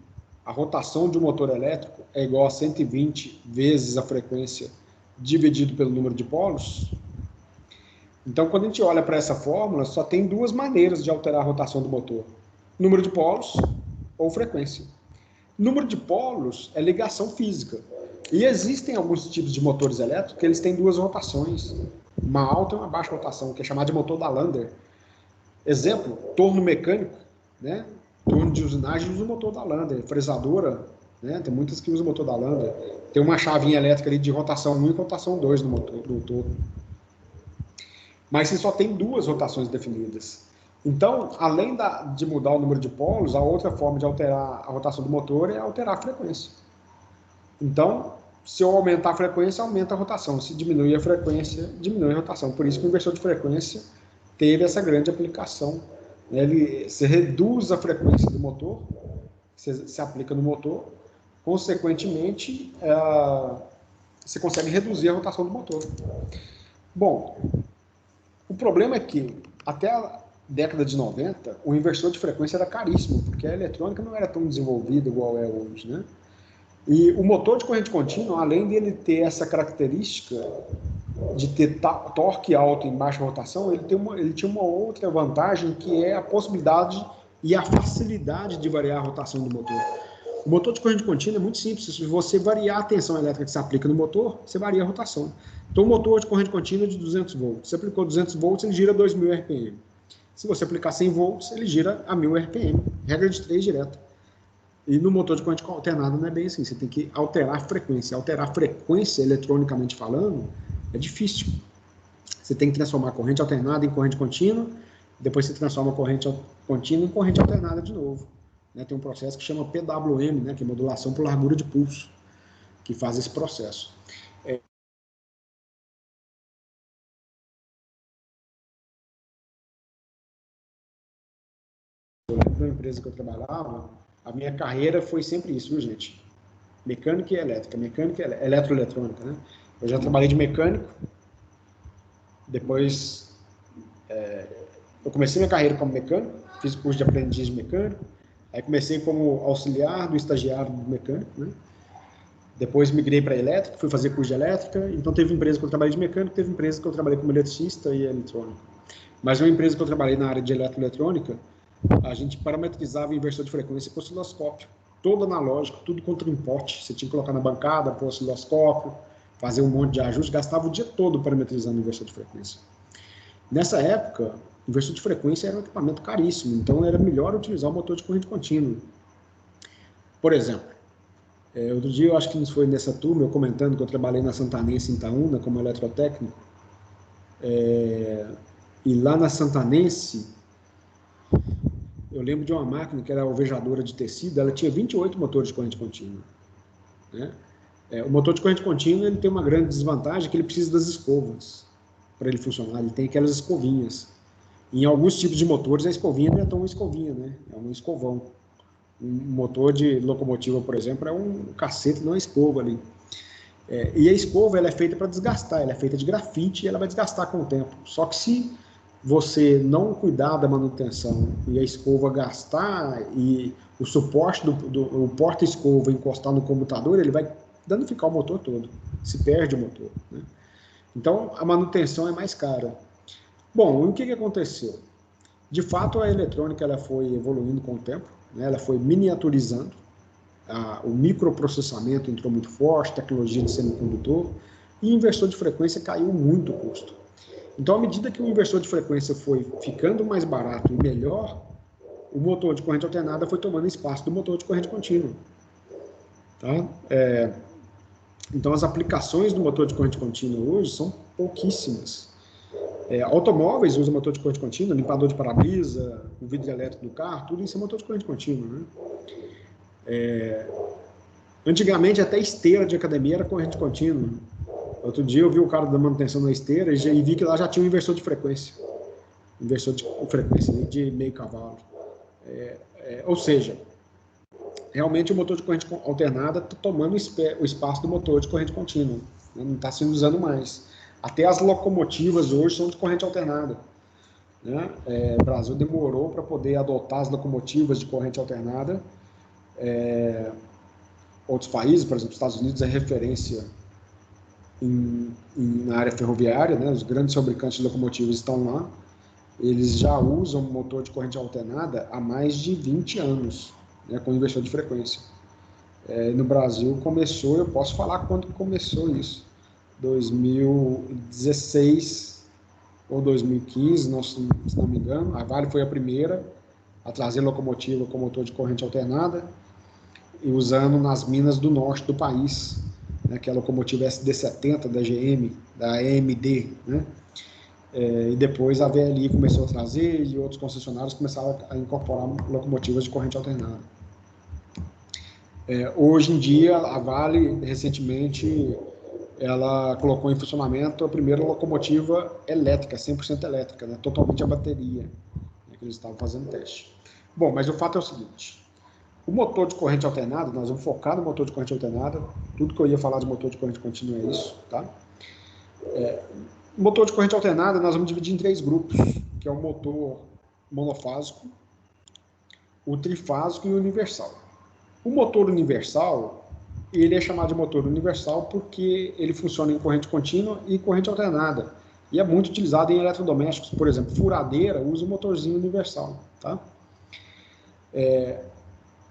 a rotação de um motor elétrico é igual a 120 vezes a frequência dividido pelo número de polos? Então, quando a gente olha para essa fórmula, só tem 2 maneiras de alterar a rotação do motor: número de polos ou frequência. Número de polos é ligação física. E existem alguns tipos de motores elétricos que eles têm 2 rotações, uma alta e uma baixa rotação, que é chamado de motor da Lander. Exemplo, torno mecânico, né? Torno de usinagem usa o motor da Lander. Fresadora, né? Tem muitas que usam o motor da Lander. Tem uma chavinha elétrica ali de rotação 1 e rotação 2 no motor, do torno. Mas você só tem 2 rotações definidas. Então, além de mudar o número de polos, a outra forma de alterar a rotação do motor é alterar a frequência. Então, se eu aumentar a frequência, aumenta a rotação. Se diminuir a frequência, diminui a rotação. Por isso que o inversor de frequência teve essa grande aplicação. Você reduz a frequência do motor, se aplica no motor, consequentemente, você consegue reduzir a rotação do motor. Bom, o problema é que, até a década de 90, o inversor de frequência era caríssimo, porque a eletrônica não era tão desenvolvida igual é hoje, né? E o motor de corrente contínua, além dele ter essa característica de ter torque alto em baixa rotação, ele tinha uma outra vantagem, que é a possibilidade e a facilidade de variar a rotação do motor. O motor de corrente contínua é muito simples. Se você variar a tensão elétrica que se aplica no motor, você varia a rotação. Então, o motor de corrente contínua é de 200 volts. Se aplicou 200 volts, ele gira 2.000 RPM. Se você aplicar 100 volts, ele gira a 1.000 RPM. Regra de 3 direto. E no motor de corrente alternada não é bem assim. Você tem que alterar a frequência. Alterar a frequência, eletronicamente falando, é difícil. Você tem que transformar a corrente alternada em corrente contínua, depois você transforma a corrente contínua em corrente alternada de novo. Tem um processo que chama PWM, né, que é modulação por largura de pulso, que faz esse processo. Eu lembro da empresa que eu trabalhava, a minha carreira foi sempre isso, viu, gente? Mecânica e elétrica, mecânica e eletroeletrônica, né? Eu já trabalhei de mecânico, depois eu comecei minha carreira como mecânico, fiz curso de aprendiz de mecânico, aí comecei como auxiliar do estagiário do mecânico, né? Depois migrei para elétrica, fui fazer curso de elétrica, então teve empresa que eu trabalhei de mecânico, teve empresa que eu trabalhei como eletricista e eletrônico. Mas uma empresa que eu trabalhei na área de eletroeletrônica, a gente parametrizava o inversor de frequência com osciloscópio, todo analógico, tudo com trimpote, você tinha que colocar na bancada, pôr osciloscópio, fazer um monte de ajuste, gastava o dia todo parametrizando o inversor de frequência. Nessa época, o inversor de frequência era um equipamento caríssimo, então era melhor utilizar o motor de corrente contínua. Por exemplo, outro dia, eu acho que foi nessa turma, eu comentando que eu trabalhei na Santanense, em Itaúna, como eletrotécnico, e lá na Santanense, eu lembro de uma máquina que era alvejadora de tecido, ela tinha 28 motores de corrente contínua, né? O motor de corrente contínua, ele tem uma grande desvantagem, que ele precisa das escovas para ele funcionar, ele tem aquelas escovinhas. Em alguns tipos de motores, a escovinha não é tão uma escovinha, né? É um escovão. Um motor de locomotiva, por exemplo, é um cacete, não é escova ali. E a escova, ela é feita para desgastar, ela é feita de grafite e ela vai desgastar com o tempo. Só que se você não cuidar da manutenção e a escova gastar e o suporte do porta-escova encostar no computador, ele vai danificar o motor todo, se perde o motor, né? Então, a manutenção é mais cara. Bom, o que aconteceu? De fato, a eletrônica ela foi evoluindo com o tempo, né? Ela foi miniaturizando, O microprocessamento entrou muito forte, tecnologia de semicondutor, e inversor de frequência caiu muito o custo. Então, à medida que o inversor de frequência foi ficando mais barato e melhor, o motor de corrente alternada foi tomando espaço do motor de corrente contínua. Tá? Então, as aplicações do motor de corrente contínua hoje são pouquíssimas. Automóveis usam motor de corrente contínua, limpador de para-brisa, o vidro elétrico do carro, tudo isso é motor de corrente contínua. Né? Antigamente, até esteira de academia era corrente contínua. Outro dia eu vi o cara da manutenção na esteira e vi que lá já tinha um inversor de frequência. Inversor de frequência de meio cavalo. Ou seja, realmente o motor de corrente alternada está tomando o espaço do motor de corrente contínua. Né? Não está se usando mais. Até as locomotivas hoje são de corrente alternada. Né? O Brasil demorou para poder adotar as locomotivas de corrente alternada. Outros países, por exemplo, os Estados Unidos é referência na área ferroviária, né? Os grandes fabricantes de locomotivas estão lá. Eles já usam motor de corrente alternada há mais de 20 anos, né, com inversor de frequência. No Brasil começou, eu posso falar quando começou isso, 2016 ou 2015, se não me engano. A Vale foi a primeira a trazer locomotiva com motor de corrente alternada, e usando nas minas do norte do país, né, que é a locomotiva SD70 da GM, da AMD, né? E depois a VLI começou a trazer e outros concessionários começaram a incorporar locomotivas de corrente alternada. Hoje em dia, a Vale, recentemente, ela colocou em funcionamento a primeira locomotiva elétrica, 100% elétrica, né, totalmente a bateria, né, que eles estavam fazendo teste. Bom, mas o fato é o seguinte: o motor de corrente alternada, nós vamos focar no motor de corrente alternada, tudo que eu ia falar de motor de corrente contínua é isso, tá? Motor de corrente alternada nós vamos dividir em 3 grupos, que é o motor monofásico, o trifásico e o universal. O motor universal, ele é chamado de motor universal porque ele funciona em corrente contínua e corrente alternada, e é muito utilizado em eletrodomésticos. Por exemplo, furadeira usa o motorzinho universal, tá?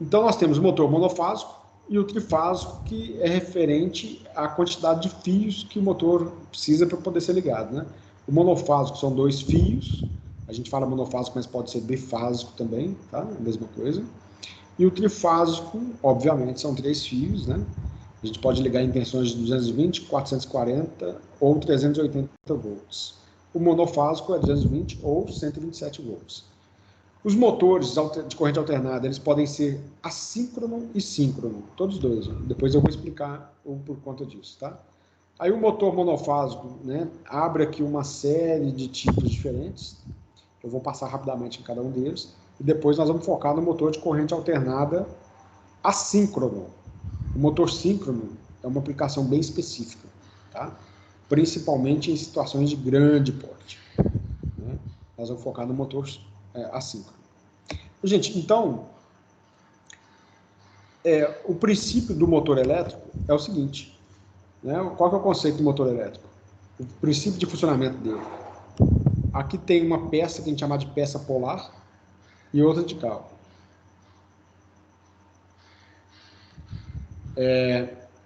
Então, nós temos o motor monofásico e o trifásico, que é referente à quantidade de fios que o motor precisa para poder ser ligado. Né? O monofásico são 2 fios, a gente fala monofásico, mas pode ser bifásico também, tá? A mesma coisa. E o trifásico, obviamente, são 3 fios, né? A gente pode ligar em tensões de 220, 440 ou 380 volts. O monofásico é 220 ou 127 volts. Os motores de corrente alternada, eles podem ser assíncrono e síncrono, todos dois. Né? Depois eu vou explicar por conta disso, tá? Aí o motor monofásico, né, abre aqui uma série de tipos diferentes. Eu vou passar rapidamente em cada um deles. E depois nós vamos focar no motor de corrente alternada assíncrono. O motor síncrono é uma aplicação bem específica, tá? Principalmente em situações de grande porte. Né? Nós vamos focar no motor assíncrono. Gente, então, o princípio do motor elétrico é o seguinte, né? Qual que é o conceito do motor elétrico? O princípio de funcionamento dele. Aqui tem uma peça que a gente chama de peça polar e outra de cálculo.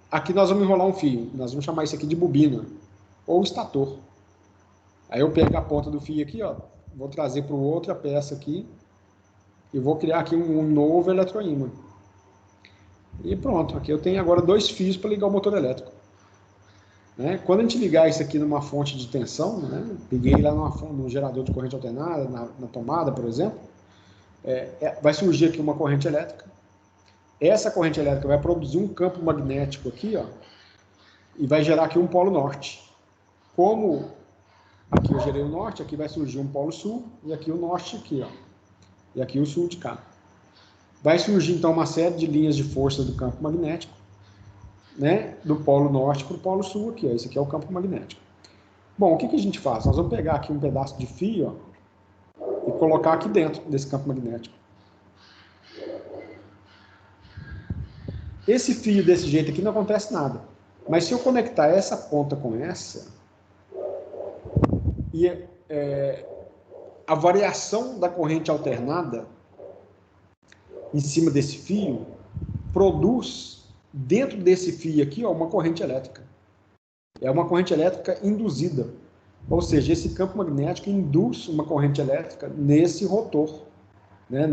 Aqui nós vamos enrolar um fio, nós vamos chamar isso aqui de bobina, ou estator. Aí eu pego a ponta do fio aqui, ó, vou trazer para outra peça aqui, e vou criar aqui um novo eletroímã. E pronto, aqui eu tenho agora 2 fios para ligar o motor elétrico. Né? Quando a gente ligar isso aqui numa fonte de tensão, né? Liguei lá num gerador de corrente alternada, na tomada, por exemplo, vai surgir aqui uma corrente elétrica. Essa corrente elétrica vai produzir um campo magnético aqui, ó, e vai gerar aqui um polo norte. Como aqui eu gerei o norte, aqui vai surgir um polo sul, e aqui o norte aqui, ó, e aqui o sul de cá. Vai surgir então uma série de linhas de força do campo magnético, né, do polo norte para o polo sul aqui, ó. Esse aqui é o campo magnético. Bom, o que a gente faz? Nós vamos pegar aqui um pedaço de fio, ó, e colocar aqui dentro desse campo magnético. Esse fio desse jeito aqui não acontece nada. Mas se eu conectar essa ponta com essa, e a variação da corrente alternada em cima desse fio produz, dentro desse fio aqui, ó, uma corrente elétrica. É uma corrente elétrica induzida. Ou seja, esse campo magnético induz uma corrente elétrica nesse rotor. Né?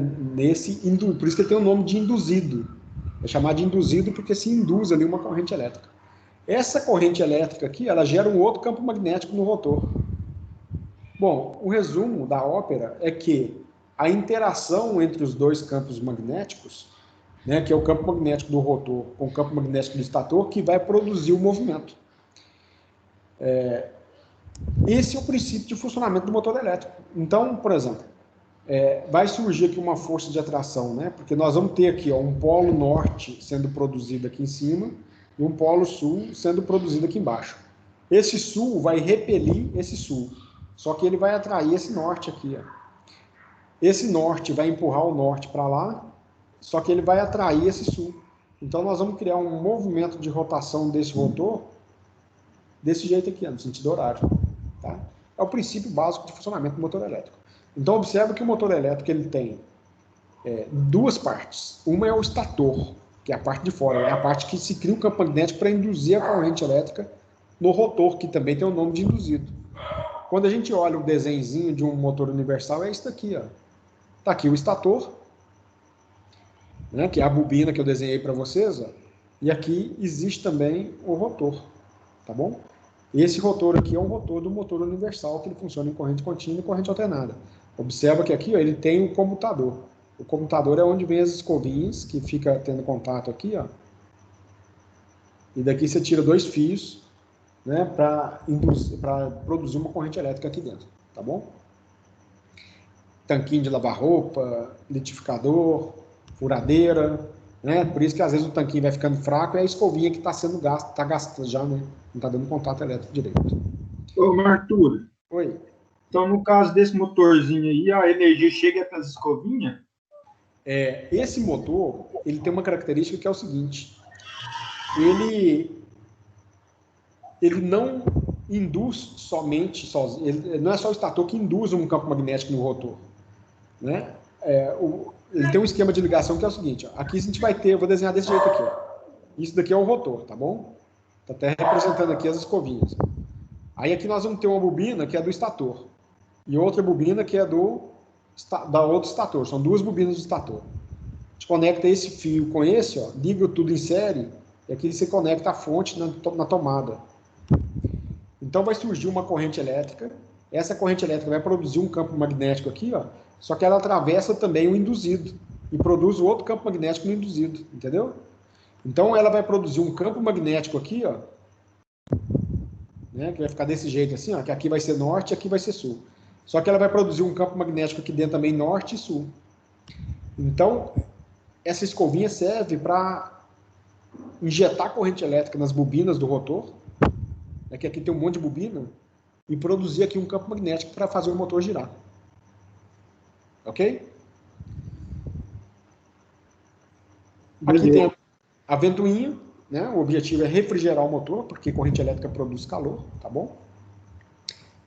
Por isso que ele tem o nome de induzido. É chamado de induzido porque se induz ali uma corrente elétrica. Essa corrente elétrica aqui, ela gera um outro campo magnético no rotor. Bom, o resumo da ópera é que a interação entre os dois campos magnéticos, né, que é o campo magnético do rotor com o campo magnético do estator, que vai produzir o movimento. Esse é o princípio de funcionamento do motor elétrico. Então, por exemplo, vai surgir aqui uma força de atração, né? Porque nós vamos ter aqui, ó, um polo norte sendo produzido aqui em cima e um polo sul sendo produzido aqui embaixo. Esse sul vai repelir esse sul, só que ele vai atrair esse norte aqui, ó. Esse norte vai empurrar o norte para lá, só que ele vai atrair esse sul. Então nós vamos criar um movimento de rotação desse rotor desse jeito aqui, ó, no sentido horário. Tá? É o princípio básico de funcionamento do motor elétrico. Então observa que o motor elétrico ele tem duas partes. Uma é o estator, que é a parte de fora, é a parte que se cria um campo magnético para induzir a corrente elétrica no rotor, que também tem o nome de induzido. Quando a gente olha o desenhozinho de um motor universal, é isso daqui, ó. Tá aqui o estator, né, que é a bobina que eu desenhei para vocês, ó, e aqui existe também o rotor, tá bom? Esse rotor aqui é um rotor do motor universal, que ele funciona em corrente contínua e corrente alternada. Observa que aqui, ó, ele tem um comutador. O comutador é onde vem as escovinhas, que fica tendo contato aqui, ó. E daqui você tira dois fios, né, para produzir uma corrente elétrica aqui dentro, tá bom? Tanquinho de lavar roupa, litificador, furadeira, né? Por isso que às vezes o tanquinho vai ficando fraco e a escovinha que está sendo gasta, está gastando já, né? Não está dando contato elétrico direito. Ô, Arthur. Oi. Então, no caso desse motorzinho aí, a energia chega para as escovinhas? Esse motor, ele tem uma característica que é o seguinte: ele não induz somente, ele não é só o estator que induz um campo magnético no rotor, né? Ele tem um esquema de ligação que é o seguinte, ó, aqui a gente vai ter, eu vou desenhar desse jeito aqui, ó. Isso daqui é o rotor, tá bom? Tá até representando aqui as escovinhas. Aí aqui nós vamos ter uma bobina que é do estator e outra bobina que é da outro estator, são duas bobinas do estator. A gente conecta esse fio com esse, ó, liga tudo em série e aqui você conecta a fonte na tomada. Então vai surgir uma corrente elétrica, essa corrente elétrica vai produzir um campo magnético aqui, ó, só que ela atravessa também o induzido e produz o outro campo magnético no induzido, entendeu? Então ela vai produzir um campo magnético aqui, ó, né, que vai ficar desse jeito assim, ó, que aqui vai ser norte e aqui vai ser sul. Só que ela vai produzir um campo magnético aqui dentro também norte e sul. Então essa escovinha serve para injetar corrente elétrica nas bobinas do rotor, né, que aqui tem um monte de bobina, e produzir aqui um campo magnético para fazer o motor girar. Ok? Aqui tem a ventoinha, né? O objetivo é refrigerar o motor, porque corrente elétrica produz calor, tá bom?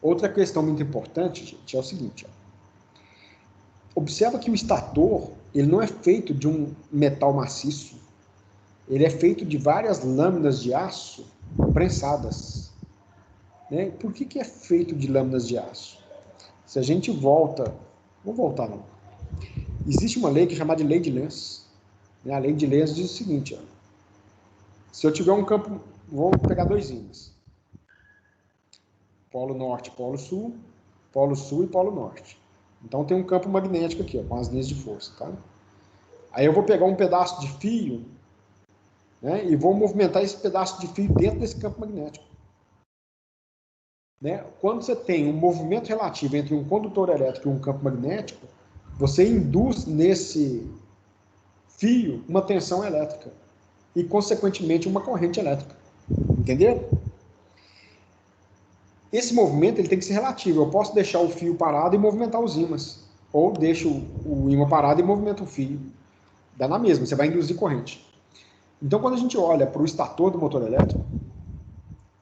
Outra questão muito importante, gente, é o seguinte, ó. Observa que o estator, ele não é feito de um metal maciço, ele é feito de várias lâminas de aço prensadas. Né? Por que é feito de lâminas de aço? Se a gente volta, vou voltar não. Existe uma lei que é chamada de lei de Lenz. A lei de Lenz diz o seguinte, ó, se eu tiver um campo, vou pegar dois ímãs, polo norte, polo sul e polo norte. Então tem um campo magnético aqui, ó, com as linhas de força, tá? Aí eu vou pegar um pedaço de fio, né, e vou movimentar esse pedaço de fio dentro desse campo magnético. Né? Quando você tem um movimento relativo entre um condutor elétrico e um campo magnético, você induz nesse fio uma tensão elétrica e, consequentemente, uma corrente elétrica. Entenderam? Esse movimento ele tem que ser relativo. Eu posso deixar o fio parado e movimentar os ímãs, ou deixo o ímã parado e movimento o fio. Dá na mesma, você vai induzir corrente. Então, quando a gente olha para o estator do motor elétrico,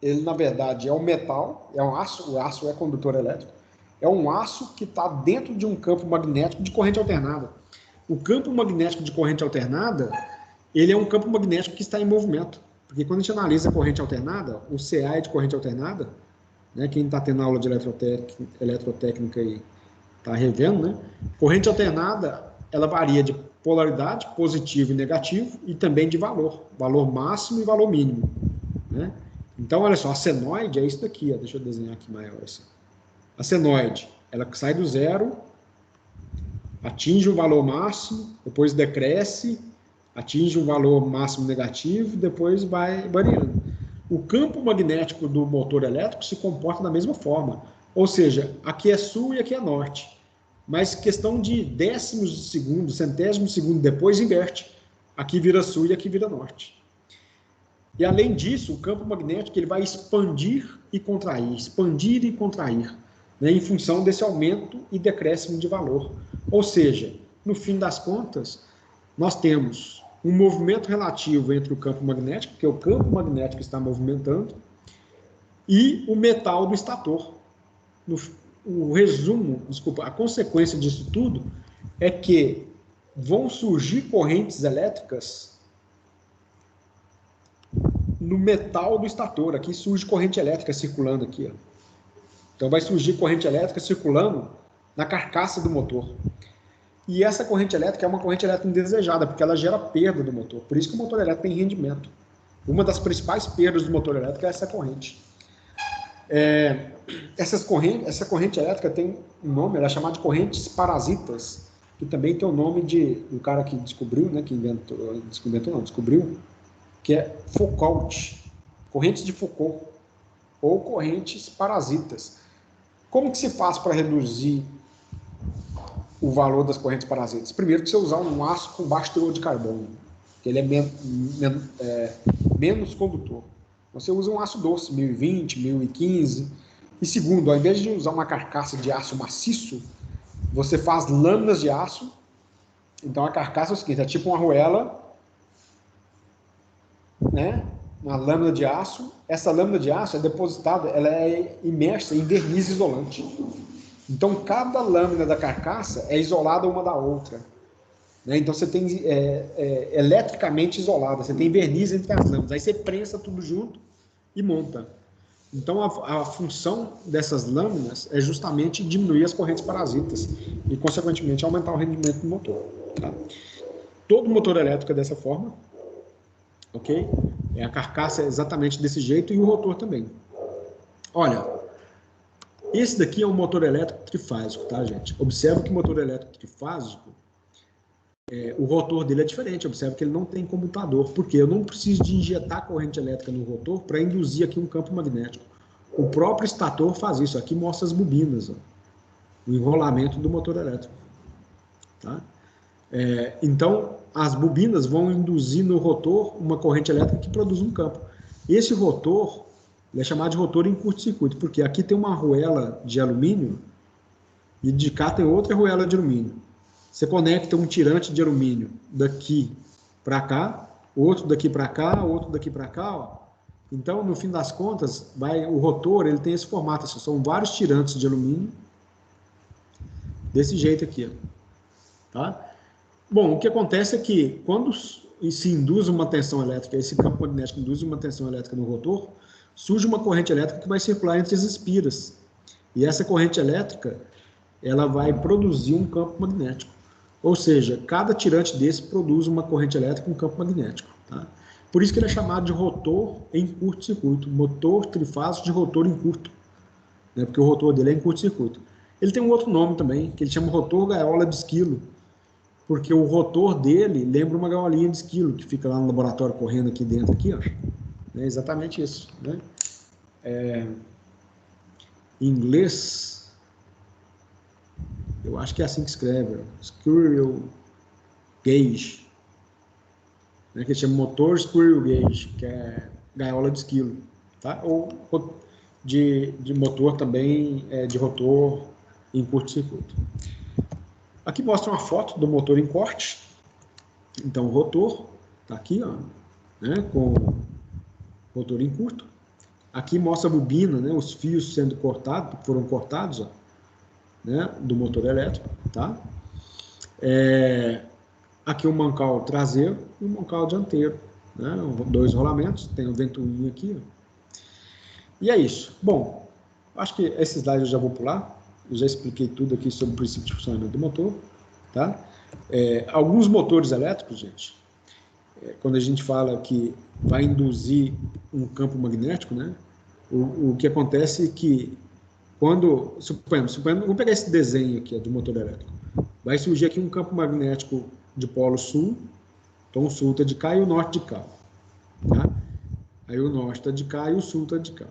ele, na verdade, é um metal, é um aço, o aço é condutor elétrico, é um aço que está dentro de um campo magnético de corrente alternada. O campo magnético de corrente alternada, ele é um campo magnético que está em movimento. Porque quando a gente analisa a corrente alternada, o CA é de corrente alternada, né? Quem está tendo aula de eletrotécnica e está revendo, né? Corrente alternada, ela varia de polaridade, positivo e negativo, e também de valor máximo e valor mínimo, né? Então, olha só, a senoide é isso daqui, ó, deixa eu desenhar aqui maior assim. A senoide, ela sai do zero, atinge o valor máximo, depois decresce, atinge um valor máximo negativo, depois vai variando. O campo magnético do motor elétrico se comporta da mesma forma, ou seja, aqui é sul e aqui é norte, mas questão de décimos de segundo, centésimos de segundo depois inverte, aqui vira sul e aqui vira norte. E além disso, o campo magnético ele vai expandir e contrair, né, em função desse aumento e decréscimo de valor. Ou seja, no fim das contas, nós temos um movimento relativo entre o campo magnético, que é o campo magnético que está movimentando, e o metal do estator. A consequência disso tudo é que vão surgir correntes elétricas no metal do estator. Aqui surge corrente elétrica circulando aqui, ó. Então vai surgir corrente elétrica circulando na carcaça do motor. E essa corrente elétrica é uma corrente elétrica indesejada, porque ela gera perda do motor. Por isso que o motor elétrico tem rendimento. Uma das principais perdas do motor elétrico é essa corrente. Essa corrente elétrica tem um nome, ela é chamada de correntes parasitas, que também tem o nome do cara que descobriu, né, descobriu, que é Foucault, correntes de Foucault, ou correntes parasitas. Como que se faz para reduzir o valor das correntes parasitas? Primeiro que você usar um aço com baixo teor de carbono, que ele é menos condutor. Você usa um aço doce, 1020, 1015. E segundo, ao invés de usar uma carcaça de aço maciço, você faz lâminas de aço. Então a carcaça é o seguinte, é tipo uma arruela, né? Uma lâmina de aço. Essa lâmina de aço é depositada, ela é imersa em verniz isolante. Então, cada lâmina da carcaça é isolada uma da outra, né? Então, você tem eletricamente isolada, você tem verniz entre as lâminas. Aí você prensa tudo junto e monta. Então, a função dessas lâminas é justamente diminuir as correntes parasitas e, consequentemente, aumentar o rendimento do motor. Tá? Todo motor elétrico é dessa forma, ok? A carcaça é exatamente desse jeito e o rotor também. Olha, esse daqui é um motor elétrico trifásico, tá, gente? Observa que o motor elétrico trifásico, o rotor dele é diferente. Observa que ele não tem comutador, porque eu não preciso de injetar corrente elétrica no rotor para induzir aqui um campo magnético. O próprio estator faz isso. Aqui mostra as bobinas, ó, o enrolamento do motor elétrico. Tá? Então, as bobinas vão induzir no rotor uma corrente elétrica que produz um campo. Esse rotor ele é chamado de rotor em curto-circuito, porque aqui tem uma arruela de alumínio e de cá tem outra arruela de alumínio. Você conecta um tirante de alumínio daqui para cá, outro daqui para cá, outro daqui para cá. Ó. Então, no fim das contas, o rotor ele tem esse formato. Assim, são vários tirantes de alumínio desse jeito aqui. Ó. Tá? Bom, o que acontece é que quando se induz uma tensão elétrica, esse campo magnético induz uma tensão elétrica no rotor, surge uma corrente elétrica que vai circular entre as espiras. E essa corrente elétrica, ela vai produzir um campo magnético. Ou seja, cada tirante desse produz uma corrente elétrica, um campo magnético. Tá? Por isso que ele é chamado de rotor em curto-circuito, motor trifásico de rotor em curto, né? Porque o rotor dele é em curto-circuito. Ele tem um outro nome também, que ele chama rotor gaiola de esquilo, porque o rotor dele lembra uma gaiolinha de esquilo, que fica lá no laboratório correndo aqui dentro, aqui, ó. É exatamente isso, né? Em inglês, eu acho que é assim que escreve, squirrel gauge, né, que chama motor squirrel gauge, que é gaiola de esquilo, tá? Ou de motor também, de rotor em curto-circuito. Aqui mostra uma foto do motor em corte. Então o rotor está aqui, ó, né, com rotor em curto. Aqui mostra a bobina, né, os fios sendo cortados, foram cortados, ó, né, do motor elétrico, tá? Aqui o mancal traseiro e o mancal dianteiro, né? 2 rolamentos, tem o ventoinho aqui. Ó. E é isso. Bom, acho que esses slides eu já vou pular. Eu já expliquei tudo aqui sobre o princípio de funcionamento do motor. Tá? Alguns motores elétricos, gente, quando a gente fala que vai induzir um campo magnético, né? O que acontece é que quando, suponhamos, vamos pegar esse desenho aqui do motor elétrico, vai surgir aqui um campo magnético de polo sul, então o sul está de cá e o norte de cá. Tá? Aí o norte está de cá e o sul está de cá.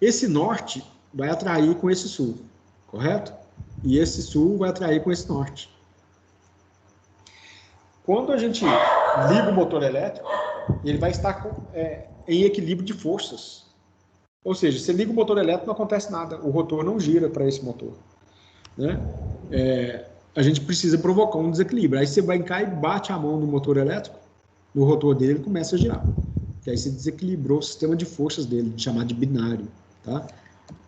Esse norte vai atrair com esse sul, correto? E esse sul vai atrair com esse norte. Quando a gente liga o motor elétrico, ele vai estar em equilíbrio de forças. Ou seja, se liga o motor elétrico, não acontece nada. O rotor não gira para esse motor. Né? A gente precisa provocar um desequilíbrio. Aí você vai cá e bate a mão no motor elétrico, no rotor dele, ele começa a girar. Que aí você desequilibrou o sistema de forças dele, chamado de binário. Tá?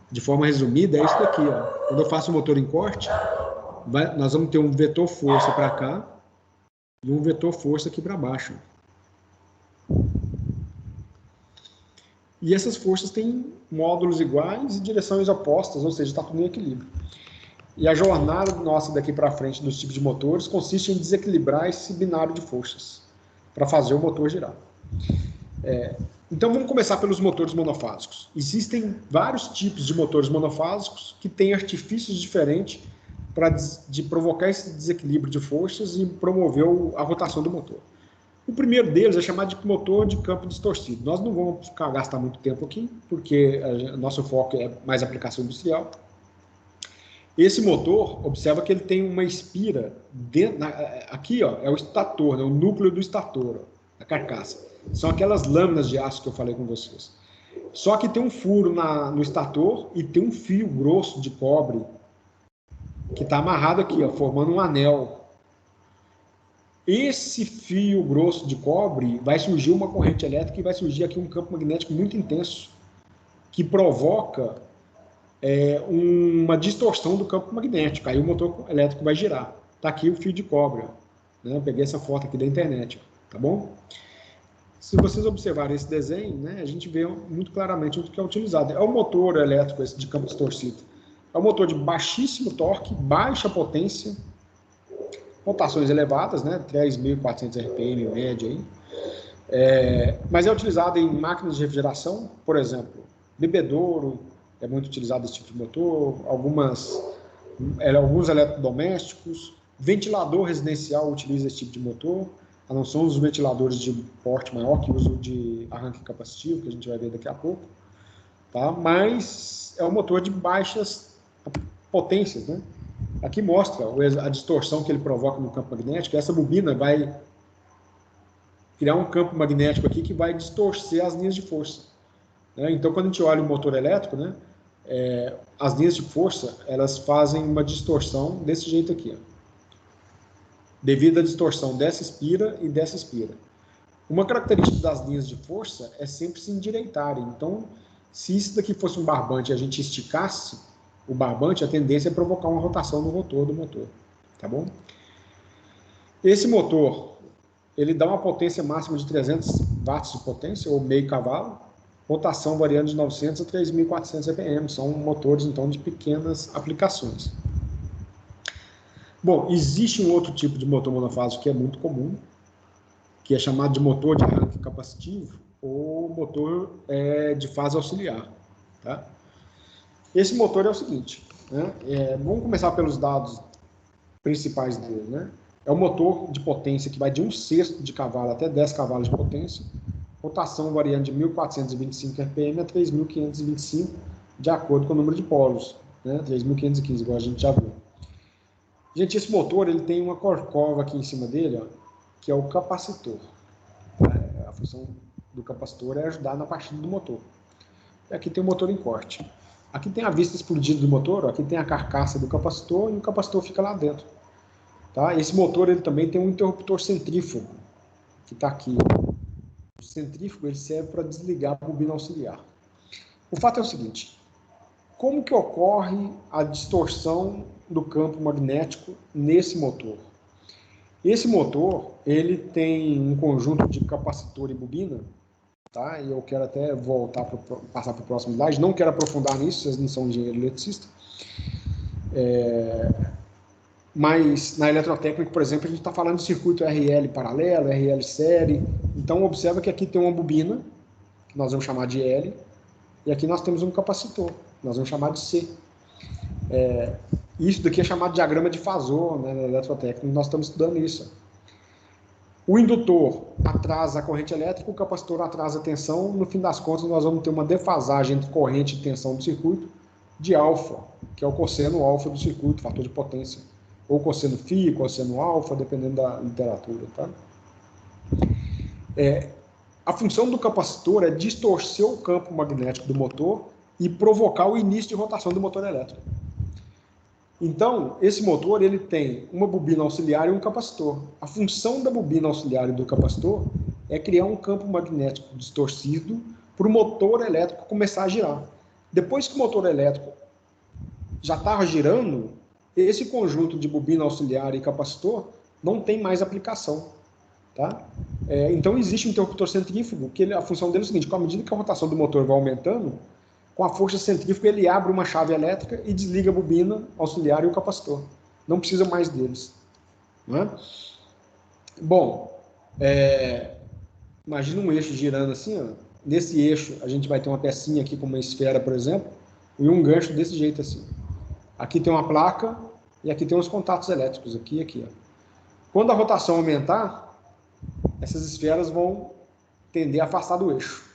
De forma resumida, é isso daqui. Ó. Quando eu faço o motor em corte, nós vamos ter um vetor força para cá e um vetor força aqui para baixo. E essas forças têm módulos iguais e direções opostas, ou seja, está tudo em equilíbrio. E a jornada nossa daqui para frente dos tipos de motores consiste em desequilibrar esse binário de forças para fazer o motor girar. Então vamos começar pelos motores monofásicos. Existem vários tipos de motores monofásicos que têm artifícios diferentes de provocar esse desequilíbrio de forças e promover a rotação do motor. O primeiro deles é chamado de motor de campo distorcido. Nós não vamos gastar muito tempo aqui, porque nosso foco é mais aplicação industrial. Esse motor, observa que ele tem uma espira, aqui ó, é o estator, né, o núcleo do estator, ó, a carcaça. São aquelas lâminas de aço que eu falei com vocês. Só que tem um furo no estator e tem um fio grosso de cobre que está amarrado aqui, ó, formando um anel. Esse fio grosso de cobre vai surgir uma corrente elétrica e vai surgir aqui um campo magnético muito intenso que provoca uma distorção do campo magnético. Aí o motor elétrico vai girar. Está aqui o fio de cobre. Né? Eu peguei essa foto aqui da internet. Tá bom? Se vocês observarem esse desenho, né, a gente vê muito claramente o que é utilizado. É o motor elétrico esse de campo distorcido. É um motor de baixíssimo torque, baixa potência, rotações elevadas, né, 3.400 RPM em média. Aí. Mas é utilizado em máquinas de refrigeração, por exemplo, bebedouro, é muito utilizado esse tipo de motor, alguns eletrodomésticos, ventilador residencial utiliza esse tipo de motor, a não são os ventiladores de porte maior, que usam de arranque capacitivo, que a gente vai ver daqui a pouco, tá? Mas é um motor de baixas potências, né? Aqui mostra a distorção que ele provoca no campo magnético. Essa bobina vai criar um campo magnético aqui que vai distorcer as linhas de força. Né? Então, quando a gente olha o motor elétrico, né, as linhas de força, elas fazem uma distorção desse jeito aqui. Ó, devido à distorção dessa espira e dessa espira. Uma característica das linhas de força é sempre se endireitarem. Então, se isso daqui fosse um barbante e a gente esticasse o barbante, a tendência é provocar uma rotação no rotor do motor. Tá bom? Esse motor, ele dá uma potência máxima de 300 watts de potência, ou meio cavalo, rotação variando de 900 a 3.400 RPM. São motores, então, de pequenas aplicações. Bom, existe um outro tipo de motor monofásico que é muito comum, que é chamado de motor de arranque capacitivo ou motor de fase auxiliar. Tá? Esse motor é o seguinte, né? Vamos começar pelos dados principais dele. Né? É um motor de potência que vai de 1/6 de cavalo até 10 cavalos de potência, rotação variando de 1.425 RPM a 3.525, de acordo com o número de polos, né? 3.515, igual a gente já viu. Gente, esse motor ele tem uma corcova aqui em cima dele, ó, que é o capacitor. A função do capacitor é ajudar na partida do motor. E aqui tem o motor em corte. Aqui tem a vista explodida do motor, ó, aqui tem a carcaça do capacitor e o capacitor fica lá dentro. Tá? Esse motor ele também tem um interruptor centrífugo, que está aqui. O centrífugo ele serve para desligar a bobina auxiliar. O fato é o seguinte, como que ocorre a distorção do campo magnético nesse motor? Esse motor, ele tem um conjunto de capacitor e bobina, tá? E eu quero até passar para o próximo slide, não quero aprofundar nisso, vocês não são engenheiro eletricista. Mas na eletrotécnica, por exemplo, a gente está falando de circuito RL paralelo, RL série. Então, observa que aqui tem uma bobina, que nós vamos chamar de L, e aqui nós temos um capacitor, que nós vamos chamar de C. Isso daqui é chamado de diagrama de Fazor, né, na eletrotécnica, nós estamos estudando isso. O indutor atrasa a corrente elétrica, o capacitor atrasa a tensão. No fim das contas, nós vamos ter uma defasagem entre corrente e tensão do circuito de alfa, que é o cosseno alfa do circuito, fator de potência. Ou cosseno φ, cosseno alfa, dependendo da literatura. Tá? A função do capacitor é distorcer o campo magnético do motor e provocar o início de rotação do motor elétrico. Então, esse motor ele tem uma bobina auxiliar e um capacitor. A função da bobina auxiliar e do capacitor é criar um campo magnético distorcido para o motor elétrico começar a girar. Depois que o motor elétrico já estava girando, esse conjunto de bobina auxiliar e capacitor não tem mais aplicação. Tá? Então, existe um interruptor centrífugo, que a função dele é o seguinte: com a medida que a rotação do motor vai aumentando, com a força centrífuga, ele abre uma chave elétrica e desliga a bobina auxiliar e o capacitor. Não precisa mais deles. Não é? Bom, imagina um eixo girando assim. Ó. Nesse eixo, a gente vai ter uma pecinha aqui com uma esfera, por exemplo, e um gancho desse jeito assim. Aqui tem uma placa e aqui tem uns contatos elétricos, aqui e aqui. Ó. Quando a rotação aumentar, essas esferas vão tender a afastar do eixo.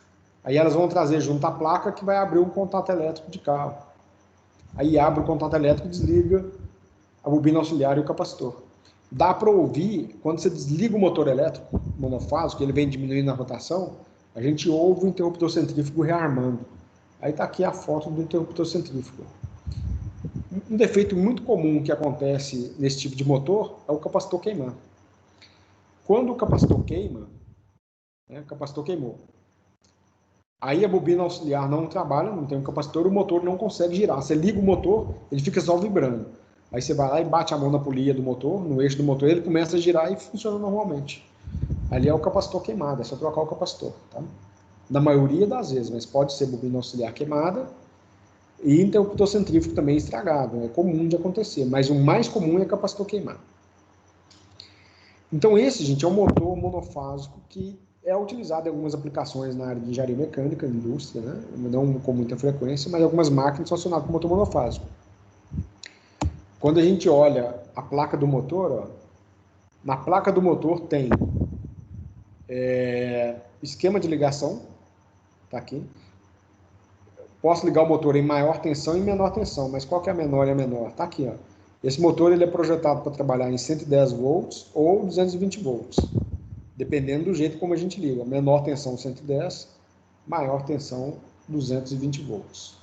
Aí elas vão trazer junto a placa que vai abrir um contato elétrico de carro. Aí abre o contato elétrico e desliga a bobina auxiliar e o capacitor. Dá para ouvir, quando você desliga o motor elétrico monofásico, ele vem diminuindo a rotação, a gente ouve o interruptor centrífugo rearmando. Aí está aqui a foto do interruptor centrífugo. Um defeito muito comum que acontece nesse tipo de motor é o capacitor queimar. Quando o capacitor queima, o capacitor queimou. Aí a bobina auxiliar não trabalha, não tem um capacitor, o motor não consegue girar. Você liga o motor, ele fica só vibrando. Aí você vai lá e bate a mão na polia do motor, no eixo do motor, ele começa a girar e funciona normalmente. Ali é o capacitor queimado, é só trocar o capacitor. Tá? Na maioria das vezes, mas pode ser bobina auxiliar queimada e interruptor centrífugo também estragado. É comum de acontecer, mas o mais comum é capacitor queimado. Então esse, gente, é um motor monofásico que é utilizado em algumas aplicações na área de engenharia mecânica, indústria, né? Não com muita frequência, mas algumas máquinas são acionadas com motor monofásico. Quando a gente olha a placa do motor, ó, na placa do motor tem esquema de ligação, tá aqui. Posso ligar o motor em maior tensão e menor tensão, mas qual que é a menor e a menor? Tá aqui, ó. Esse motor ele é projetado para trabalhar em 110 volts ou 220 volts. Dependendo do jeito como a gente liga. Menor tensão 110, maior tensão 220 volts.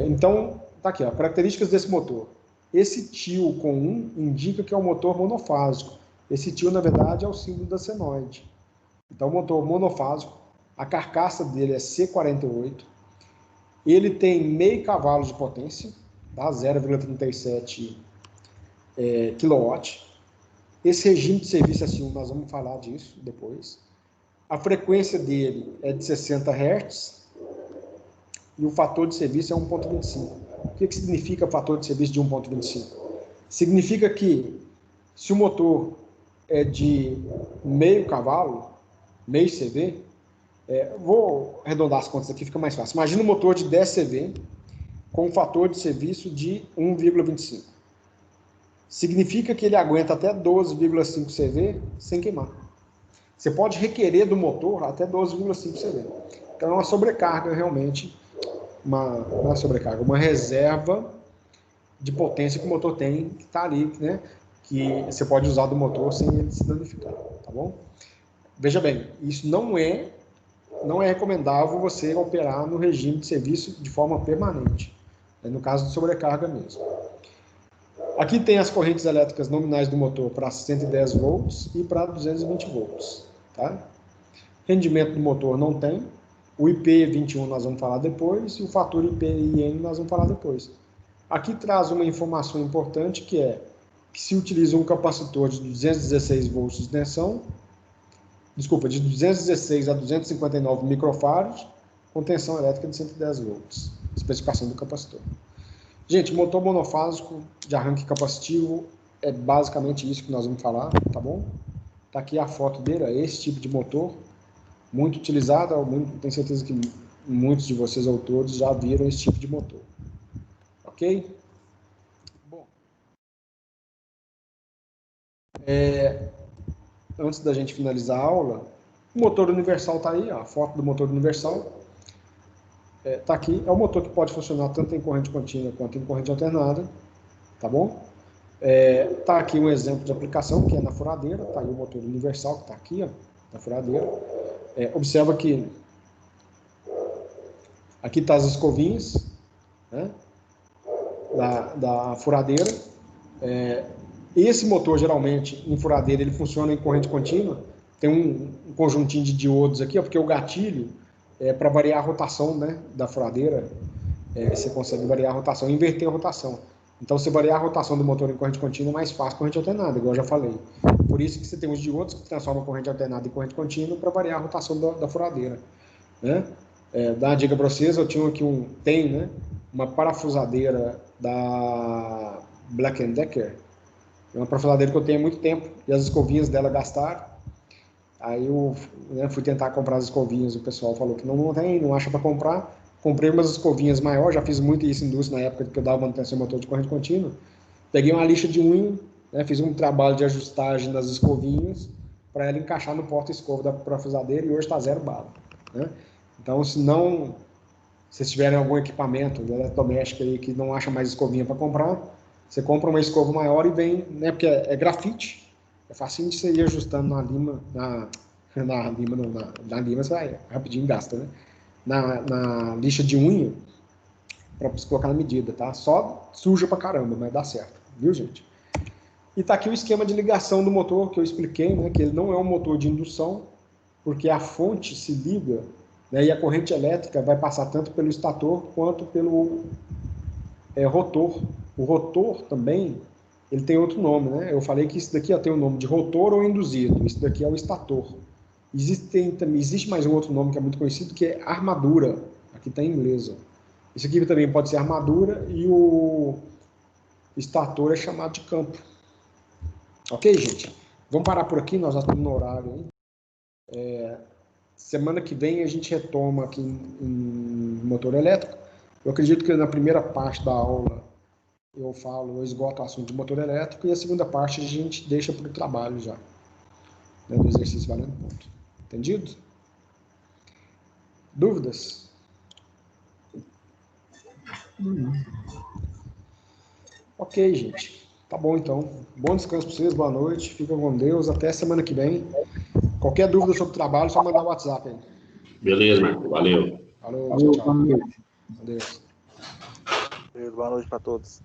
Então, tá aqui, ó, características desse motor. Esse tio com 1 indica que é um motor monofásico. Esse tio, na verdade, é o símbolo da senoide. Então, motor monofásico, a carcaça dele é C48, ele tem meio cavalo de potência, tá? 0,37 kW. Esse regime de serviço S1, nós vamos falar disso depois. A frequência dele é de 60 Hz e o fator de serviço é 1,25. O que significa fator de serviço de 1,25? Significa que se o motor é de meio cavalo, meio CV, vou arredondar as contas aqui, fica mais fácil. Imagina um motor de 10 CV com um fator de serviço de 1,25. Significa que ele aguenta até 12,5 CV sem queimar. Você pode requerer do motor até 12,5 CV. Então é uma sobrecarga realmente, não é sobrecarga, uma reserva de potência que o motor tem, que está ali, né? Que você pode usar do motor sem ele se danificar, tá bom? Veja bem, isso não é recomendável você operar no regime de serviço de forma permanente. No caso de sobrecarga mesmo. Aqui tem as correntes elétricas nominais do motor para 110 volts e para 220 volts. Tá? Rendimento do motor não tem. O IP21 nós vamos falar depois e o fator IPIN nós vamos falar depois. Aqui traz uma informação importante que é que se utiliza um capacitor de 216 volts de tensão, desculpa, de 216 a 259 microfarads, com tensão elétrica de 110 volts. Especificação do capacitor. Gente, motor monofásico de arranque capacitivo é basicamente isso que nós vamos falar, tá bom? Tá aqui a foto dele, é esse tipo de motor, muito utilizado, tenho certeza que muitos de vocês ou todos já viram esse tipo de motor. Ok? Bom. Antes da gente finalizar a aula, o motor universal tá aí, ó, a foto do motor universal. Tá aqui, é um motor que pode funcionar tanto em corrente contínua quanto em corrente alternada, tá bom? Tá aqui um exemplo de aplicação, que é na furadeira, tá aí o motor universal que tá aqui, ó, na furadeira. Observa que aqui tá as escovinhas, né, da furadeira. Esse motor, geralmente, em furadeira, ele funciona em corrente contínua, tem um conjuntinho de diodos aqui, ó, porque o gatilho para variar a rotação, né, da furadeira, você consegue variar a rotação, inverter a rotação. Então, se variar a rotação do motor em corrente contínua, é mais fácil corrente alternada, igual eu já falei. Por isso que você tem os diodos que transformam a corrente alternada em corrente contínua para variar a rotação da furadeira. Né? Dá uma dica para vocês, eu tinha aqui uma parafusadeira da Black & Decker, uma parafusadeira que eu tenho há muito tempo, e as escovinhas dela gastaram. Aí eu fui tentar comprar as escovinhas, o pessoal falou que não tem, não acha para comprar. Comprei umas escovinhas maiores, já fiz muito isso em indústria na época que eu dava manutenção em motor de corrente contínua. Peguei uma lixa de unha, fiz um trabalho de ajustagem das escovinhas para ela encaixar no porta-escova da parafusadeira e hoje está 0 bala. Né? Então, se vocês tiverem algum equipamento eletrodoméstico aí que não acha mais escovinha para comprar, você compra uma escova maior e vem, porque é grafite, é facinho de você ir ajustando na lima, na lima você vai rapidinho gasta, né? Na lixa de unha, para você colocar na medida, tá? Só suja pra caramba, mas dá certo, viu, gente? E tá aqui o esquema de ligação do motor que eu expliquei, né? Que ele não é um motor de indução, porque a fonte se liga, né? E a corrente elétrica vai passar tanto pelo estator quanto pelo rotor. O rotor também, ele tem outro nome, né? Eu falei que isso daqui tem o nome de rotor ou induzido, isso daqui é o estator. Existe mais um outro nome que é muito conhecido, que é armadura. Aqui está em inglês. Ó. Isso aqui também pode ser armadura e o estator é chamado de campo. Ok, gente? Vamos parar por aqui, nós já estamos no horário. Semana que vem a gente retoma aqui em motor elétrico. Eu acredito que na primeira parte da aula eu esgoto o assunto de motor elétrico e a segunda parte a gente deixa para o trabalho já. Né, do exercício valendo ponto. Entendido? Dúvidas? Ok, gente. Tá bom, então. Bom descanso para vocês, boa noite. Fiquem com Deus. Até semana que vem. Qualquer dúvida sobre o trabalho, só mandar o WhatsApp aí. Beleza, Marco. Valeu. Valeu, tchau, tchau. Valeu. Adeus. Boa noite para todos.